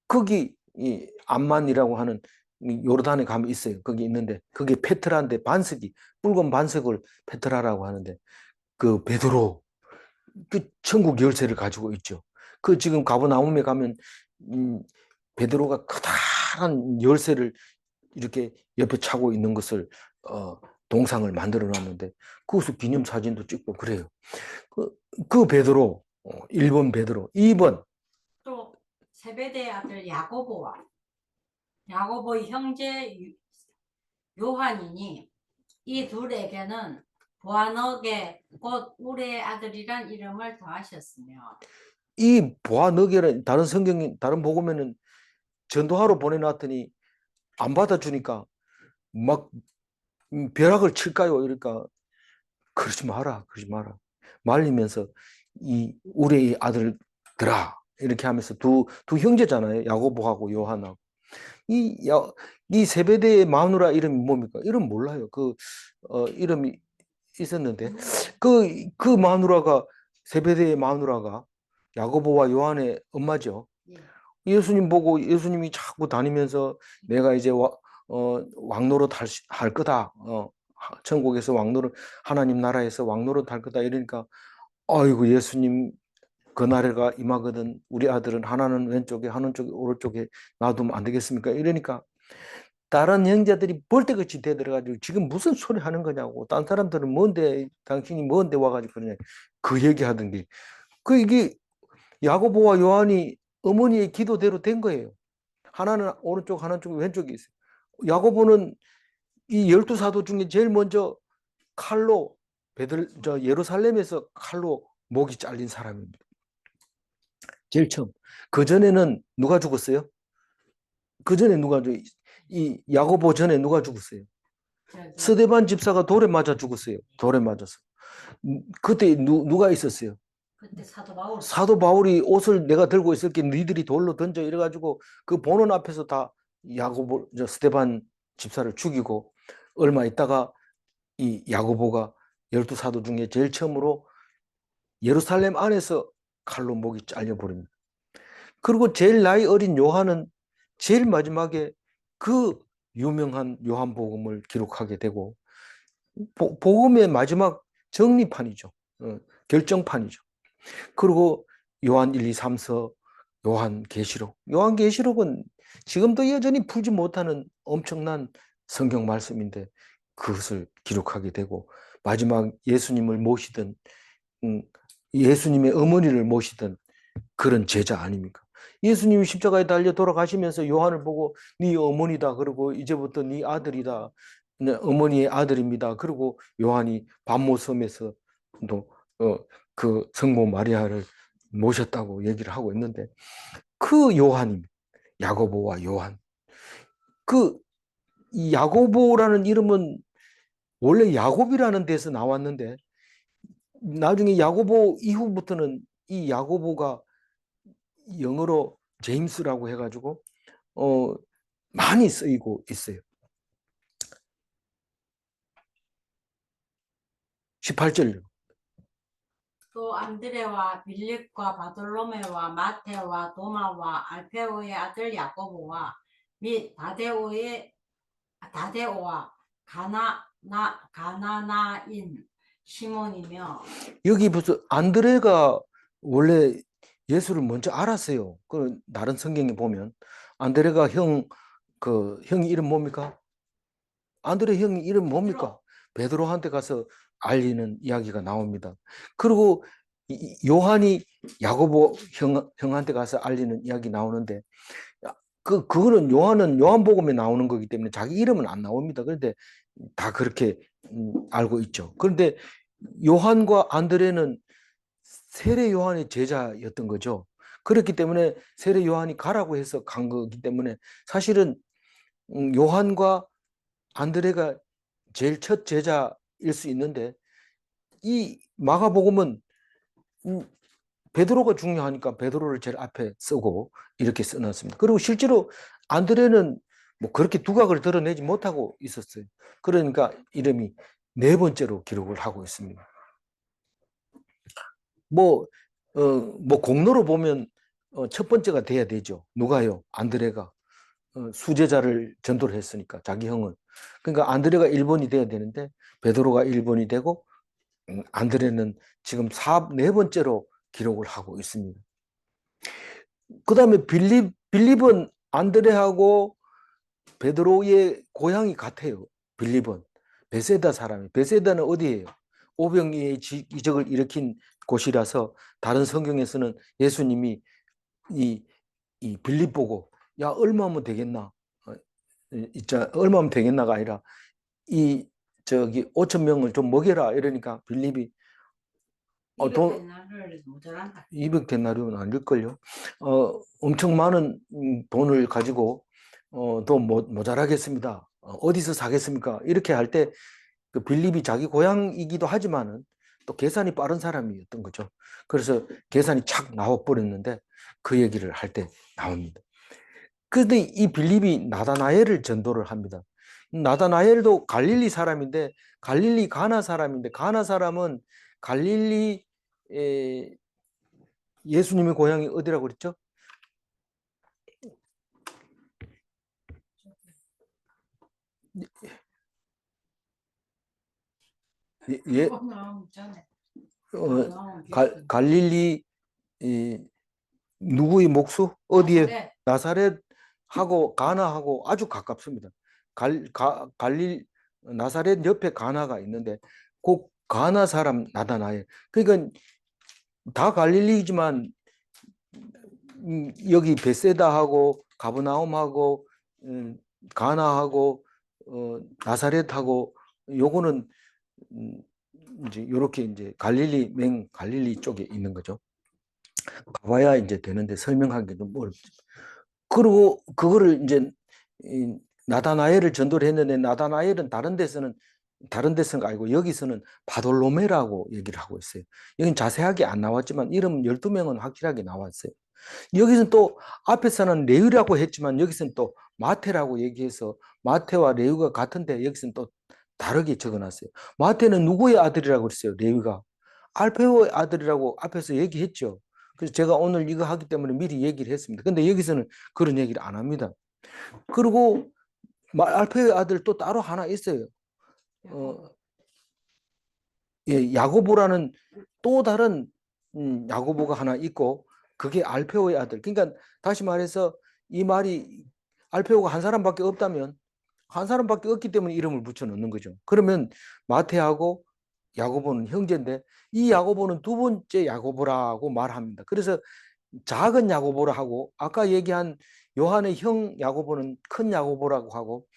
거기 이 암만이라고 하는 요르단에 가면 있어요. 거기 있는데 그게 페트라인데 반석이 붉은 반석을 페트라라고 하는데 그 베드로 그 천국 열쇠를 가지고 있죠. 그 지금 가버나움에 가면 베드로가 커다란 열쇠를 이렇게 옆에 차고 있는 것을 동상을 만들어 놨는데 그것을 기념 사진도 찍고 그래요. 그 베드로 1번 베드로 2번 또 세베대의 아들 야고보와 야고보의 형제 요한이니 이 둘에게는 보아너게 곧 우레의 아들이란 이름을 더하셨으며 이 보아너게는 다른 성경이 다른 복음에는 전도하러 보내놨더니 안 받아주니까 막 벼락을 칠까요? 그러니까 그러지 마라, 그러지 마라. 말리면서 이 우리 아들들아 이렇게 하면서 두 형제잖아요. 야고보하고 요한하고. 이, 야, 이 세베대의 마누라 이름이 뭡니까? 이름 몰라요. 이름이 있었는데 그 마누라가 세베대의 마누라가 야고보와 요한의 엄마죠. 예. 예수님 보고 예수님이 자꾸 다니면서 내가 이제 왕노릇 할 거다. 천국에서 왕노릇 하나님 나라에서 왕노릇 할 거다 이러니까 아이고 예수님 그 날에가 임하거든 우리 아들은 하나는 왼쪽에 하나는 오른쪽에 놔두면 안 되겠습니까? 이러니까 다른 형제들이 벌떼같이 대들어가지고 지금 무슨 소리 하는 거냐고 딴 사람들은 뭔데 당신이 뭔데 와가지고 그러냐 그 얘기하던 게 이게 야고보와 요한이 어머니의 기도대로 된 거예요. 하나는 오른쪽 하나는 왼쪽에 있어요. 야고보는 이 12사도 중에 제일 먼저 칼로 예루살렘에서 칼로 목이 잘린 사람입니다. 제일 처음. 그 전에는 누가 죽었어요? 그 전에 이 야고보 전에 누가 죽었어요? 스데반 집사가 돌에 맞아 죽었어요. 돌에 맞아서. 그때 누가 있었어요? 그때 사도 바울. 사도 바울이 옷을 내가 들고 있을게 너희들이 돌로 던져 이래가지고 그 보는 앞에서 다 스데반 집사를 죽이고 얼마 있다가 이 야고보가 12사도 중에 제일 처음으로 예루살렘 안에서 칼로 목이 잘려버립니다. 그리고 제일 나이 어린 요한은 제일 마지막에 그 유명한 요한복음을 기록하게 되고 복음의 마지막 정리판이죠. 결정판이죠. 그리고 요한 1, 2, 3서, 요한계시록. 요한계시록은 지금도 여전히 풀지 못하는 엄청난 성경 말씀인데 그것을 기록하게 되고 마지막 예수님을 모시던 예수님의 어머니를 모시던 그런 제자 아닙니까? 예수님이 십자가에 달려 돌아가시면서 요한을 보고 네 어머니다. 그리고 이제부터 네 아들이다. 네, 어머니의 아들입니다. 그리고 요한이 밤모섬에서 또 그 성모 마리아를 모셨다고 얘기를 하고 있는데 그 요한입니다. 야고보와 요한. 이 야고보라는 이름은 원래 야곱이라는 데서 나왔는데 나중에 야고보 이후부터는 이 야고보가 영어로 제임스라고 해가지고 많이 쓰이고 있어요. 18절. 또 안드레와 빌립과 바돌로메와 마테와 도마와 알페오의 아들 야고보와 및 다데오와 가나나인 시몬이며. 여기 벌써 안드레가 원래 예수를 먼저 알았어요. 그 다른 성경에 보면 안드레가 형 이름 뭡니까? 안드레 형 이름 뭡니까? 베드로한테 가서 알리는 이야기가 나옵니다. 그리고 요한이 야고보 형한테 가서 알리는 이야기 나오는데 그거는 요한복음에 나오는 거기 때문에 자기 이름은 안 나옵니다. 그런데 다 그렇게 알고 있죠. 그런데 요한과 안드레는 세례 요한의 제자였던 거죠. 그렇기 때문에 세례 요한이 가라고 해서 간 거기 때문에 사실은 요한과 안드레가 제일 첫 제자일 수 있는데 이 마가복음은 베드로가 중요하니까 베드로를 제일 앞에 쓰고 이렇게 써놨습니다. 그리고 실제로 안드레는 뭐 그렇게 두각을 드러내지 못하고 있었어요. 그러니까 이름이 네 번째로 기록을 하고 있습니다. 뭐 공로로 보면 첫 번째가 돼야 되죠. 누가요? 안드레가 수제자를 전도를 했으니까 자기 형은. 그러니까 안드레가 1번이 돼야 되는데 베드로가 1번이 되고 안드레는 지금 네 번째로 기록을 하고 있습니다. 그 다음에 빌립은 안드레하고 베드로의 고향이 같아요. 빌립은 베세다 사람이. 베세다는 어디예요? 오병이의 이적을 일으킨 곳이라서 다른 성경에서는 예수님이 이 빌립 보고 야 얼마면 되겠나? 얼마면 되겠나가 아니라 이 5천 명을 좀 먹여라 이러니까 빌립이 200데나리온이 모자란다. 200데나리온 아닐걸요. 엄청 많은 돈을 가지고 더 모자라겠습니다. 어디서 사겠습니까? 이렇게 할 때 그 빌립이 자기 고향이기도 하지만은 또 계산이 빠른 사람이었던 거죠. 그래서 계산이 착 나와 버렸는데 그 얘기를 할 때 나옵니다. 그런데 이 빌립이 나다나엘을 전도를 합니다. 나다나엘도 갈릴리 사람인데 갈릴리 가나 사람인데 가나 사람은 갈릴리 예수님의 고향이 어디라고 그랬죠? 예, 갈릴리 누구의 목수? 어디에? 나사렛하고 가나하고 아주 가깝습니다. 갈릴 나사렛 옆에 가나가 있는데 그 가나 사람 나다나엘. 그러니까 다 갈릴리지만 여기 베세다하고 가브나움하고 가나하고 나사렛하고 요거는 이제 요렇게 이제 갈릴리 쪽에 있는 거죠. 가봐야 이제 되는데 설명하기 좀 어렵죠. 그리고 그거를 이제 나다나엘을 전도를 했는데 나다나엘은 다른 데서는 아니고 여기서는 바돌로메라고 얘기를 하고 있어요. 여긴 자세하게 안 나왔지만 이름 12명은 확실하게 나왔어요. 여기서는 또 앞에서는 레위라고 했지만 여기서는 또 마태라고 얘기해서 마태와 레위가 같은데 여기서는 또 다르게 적어놨어요. 마태는 누구의 아들이라고 그랬어요? 레위가. 알페오의 아들이라고 앞에서 얘기했죠. 그래서 제가 오늘 이거 하기 때문에 미리 얘기를 했습니다. 근데 여기서는 그런 얘기를 안 합니다. 그리고 알페오의 아들 또 따로 하나 있어요. 야고보라는 또 다른 야고보가 하나 있고 그게 알페오의 아들. 그러니까 다시 말해서 이 말이 알페오가 한 사람밖에 없다면 한 사람밖에 없기 때문에 이름을 붙여 넣는 거죠. 그러면 마태하고 야고보는 형제인데 이 야고보는 두 번째 야고보라고 말합니다. 그래서 작은 야고보라 하고 아까 얘기한 요한의 형 야고보는 큰 야고보라고 하고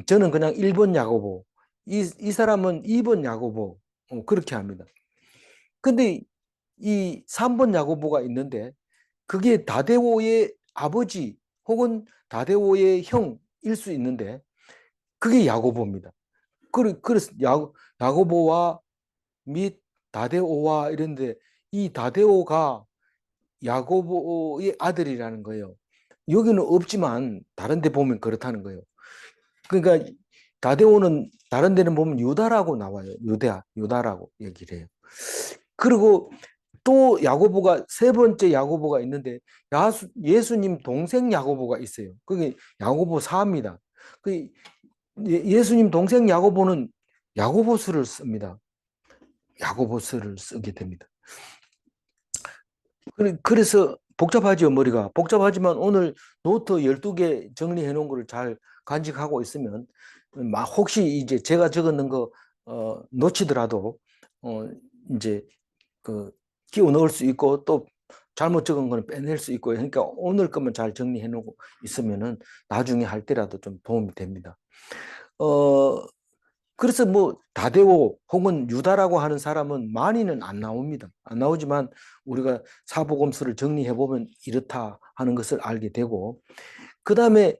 저는 그냥 1번 야고보 이 사람은 2번 야고보 그렇게 합니다. 근데 이 3번 야고보가 있는데 그게 다데오의 아버지 혹은 다데오의 형일 수 있는데 그게 야고보입니다. 그래서 야고보와 및 다데오와 이런데 이 다데오가 야고보의 아들이라는 거예요. 여기는 없지만 다른 데 보면 그렇다는 거예요. 그러니까 다데오는 다른 데는 보면 유다라고 나와요. 유다라고 얘기를 해요. 그리고 또 야고보가 세 번째 야고보가 있는데 예수님 동생 야고보가 있어요. 그게 야고보 4입니다. 그 예수님 동생 야고보는 야고보서를 씁니다. 야고보서를 쓰게 됩니다. 그래서 복잡하죠, 머리가. 복잡하지만 오늘 노트 12개 정리해 놓은 거를 잘 간직하고 있으면 혹시 이제 제가 적었는 거 놓치더라도 이제 그 끼워 넣을 수 있고 또 잘못 적은 거는 빼낼 수 있고 그러니까 오늘 것만 잘 정리해 놓고 있으면은 나중에 할 때라도 좀 도움이 됩니다. 그래서 뭐 다데오 혹은 유다라고 하는 사람은 많이는 안 나옵니다. 안 나오지만 우리가 사복음서를 정리해 보면 이렇다 하는 것을 알게 되고 그 다음에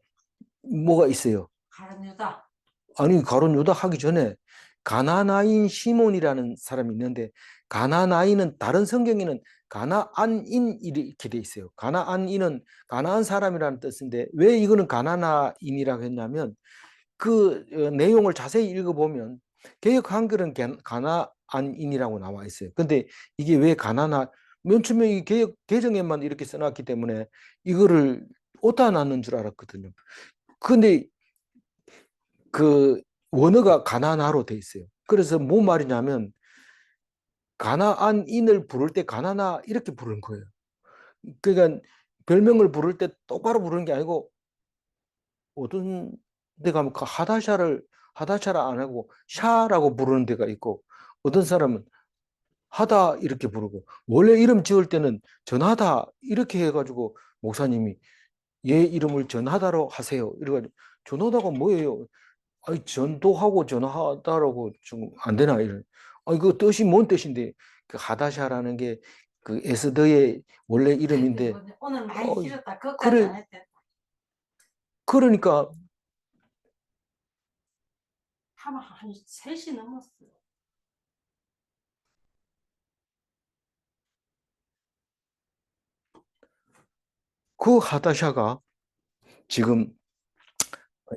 뭐가 있어요? 가룟 유다. 아니 가룟 유다 하기 전에 가나나인 시몬이라는 사람이 있는데 가나나인은 다른 성경에는 가나안인 이렇게 돼 있어요. 가나안인은 가나안 사람이라는 뜻인데 왜 이거는 가나나인이라고 했냐면 그 내용을 자세히 읽어보면 개역 한글은 가나안인이라고 나와 있어요. 근데 이게 왜 맨 처음에 이 개역 개정에만 이렇게 써놨기 때문에 이거를 오타 났는 줄 알았거든요. 근데 그 원어가 가나나로 돼 있어요. 그래서 뭐 말이냐면 가나안인을 부를 때 가나나 이렇게 부르는 거예요. 그러니까 별명을 부를 때 똑바로 부르는 게 아니고 어떤 데 가면 그 하다샤라 안 하고 샤라고 부르는 데가 있고 어떤 사람은 하다 이렇게 부르고 원래 이름 지을 때는 전하다 이렇게 해가지고 목사님이 얘 이름을 전하다로 하세요. 이래가지고 전하다가 뭐예요? 아니 전도하고 전하다라고 좀 안 되나 이런. 아니 그 뜻이 뭔 뜻인데 그 하다샤라는 게 그 에스더의 원래 이름인데 오늘 많이 길었다. 그것까지 그래 안 했대. 그러니까 한 3시 넘었어요. 그 하다샤가 지금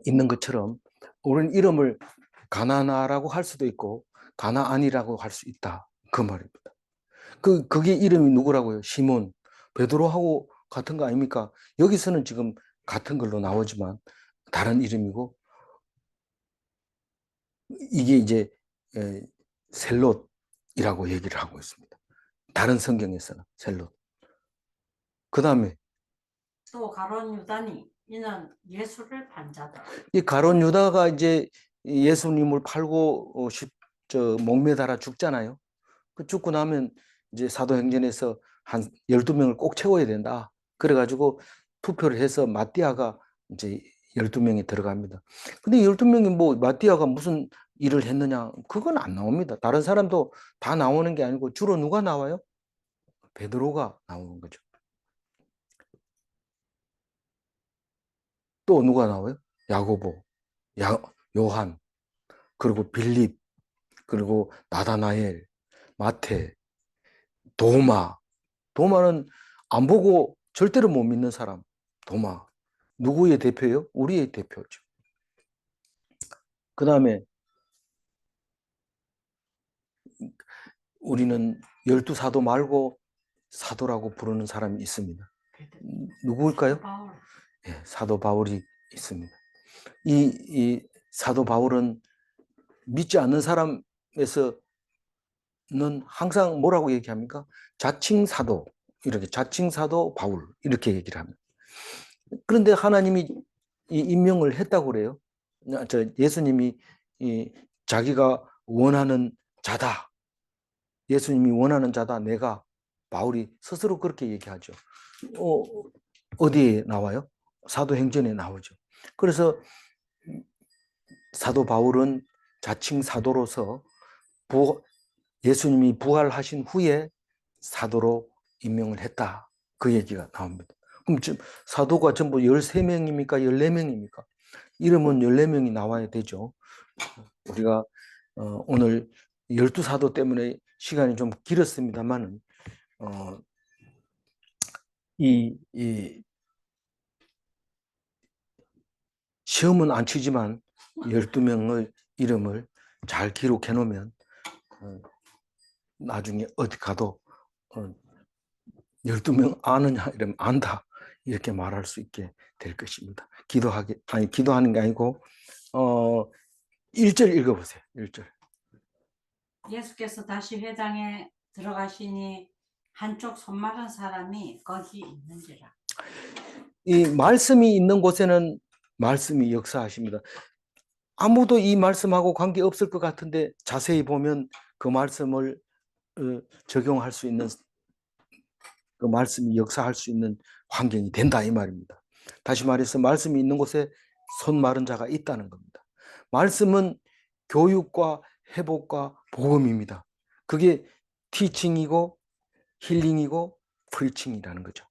있는 것처럼 우리는 이름을 가나나라고 할 수도 있고 가나안이라고 할 수 있다. 그 말입니다. 그게 이름이 누구라고요? 시몬, 베드로하고 같은 거 아닙니까? 여기서는 지금 같은 걸로 나오지만 다른 이름이고 이게 이제 셀롯이라고 얘기를 하고 있습니다. 다른 성경에서는 셀롯. 그 다음에 또 가론 유다니 이는 예수를 반자다. 이 가론 유다가 이제 예수님을 팔고 목매달아 죽잖아요. 그 죽고 나면 이제 사도행전에서 한 12명을 꼭 채워야 된다. 그래가지고 투표를 해서 마띠아가 이제 12명이 들어갑니다. 근데 12명이 뭐 마띠아가 무슨 일을 했느냐? 그건 안 나옵니다. 다른 사람도 다 나오는 게 아니고 주로 누가 나와요? 베드로가 나오는 거죠. 또 누가 나와요? 야고보, 요한, 그리고 빌립, 그리고 나다나엘, 마태, 도마. 도마는 안 보고 절대로 못 믿는 사람. 도마. 누구의 대표예요? 우리의 대표죠. 그 다음에 우리는 12사도 말고 사도라고 부르는 사람이 있습니다. 누구일까요? 바울. 예, 사도 바울이 있습니다. 이 사도 바울은 믿지 않는 사람에서는 항상 뭐라고 얘기합니까? 자칭 사도, 이렇게 자칭 사도 바울 이렇게 얘기를 합니다. 그런데 하나님이 이 임명을 했다고 그래요. 예수님이 자기가 원하는 자다. 예수님이 원하는 자다. 내가 바울이 스스로 그렇게 얘기하죠. 어디에 나와요? 사도행전에 나오죠. 그래서 사도 바울은 자칭 사도로서 예수님이 부활하신 후에 사도로 임명을 했다. 그 얘기가 나옵니다. 그럼 지금 사도가 전부 13명입니까? 14명입니까? 이름은 14명이 나와야 되죠. 우리가 오늘 12사도 때문에 시간이 좀 길었습니다만 이 시험은 안 치지만 12명의 이름을 잘 기록해 놓으면 나중에 어디 가도 12명 아느냐 이러면 안다 이렇게 말할 수 있게 될 것입니다. 기도하는 게 아니고 1절 읽어보세요. 1절. 예수께서 다시 회당에 들어가시니 한쪽 손 마른 사람이 거기 있는지라. 이 말씀이 있는 곳에는 말씀이 역사하십니다. 아무도 이 말씀하고 관계없을 것 같은데 자세히 보면 그 말씀을 적용할 수 있는, 그 말씀이 역사할 수 있는 환경이 된다 이 말입니다. 다시 말해서 말씀이 있는 곳에 손 마른 자가 있다는 겁니다. 말씀은 교육과 회복과 복음입니다. 그게 티칭이고 힐링이고 프리칭이라는 거죠.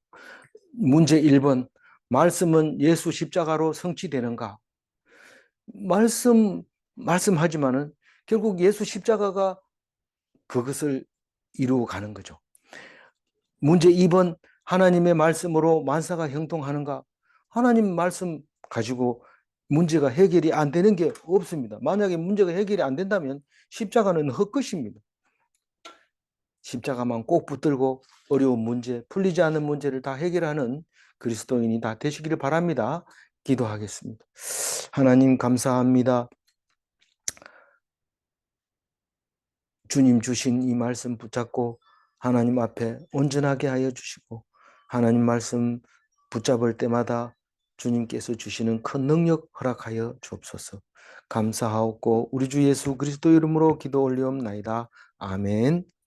문제 1번, 말씀은 예수 십자가로 성취되는가? 말씀하지만은 결국 예수 십자가가 그것을 이루어 가는 거죠. 문제 2번, 하나님의 말씀으로 만사가 형통하는가? 하나님 말씀 가지고 문제가 해결이 안 되는 게 없습니다. 만약에 문제가 해결이 안 된다면 십자가는 헛것입니다. 십자가만 꼭 붙들고 어려운 문제, 풀리지 않는 문제를 다 해결하는 그리스도인이 다 되시기를 바랍니다. 기도하겠습니다. 하나님 감사합니다. 주님 주신 이 말씀 붙잡고 하나님 앞에 온전하게 하여 주시고 하나님 말씀 붙잡을 때마다 주님께서 주시는 큰 능력 허락하여 주옵소서. 감사하옵고 우리 주 예수 그리스도 이름으로 기도 올리옵나이다. 아멘.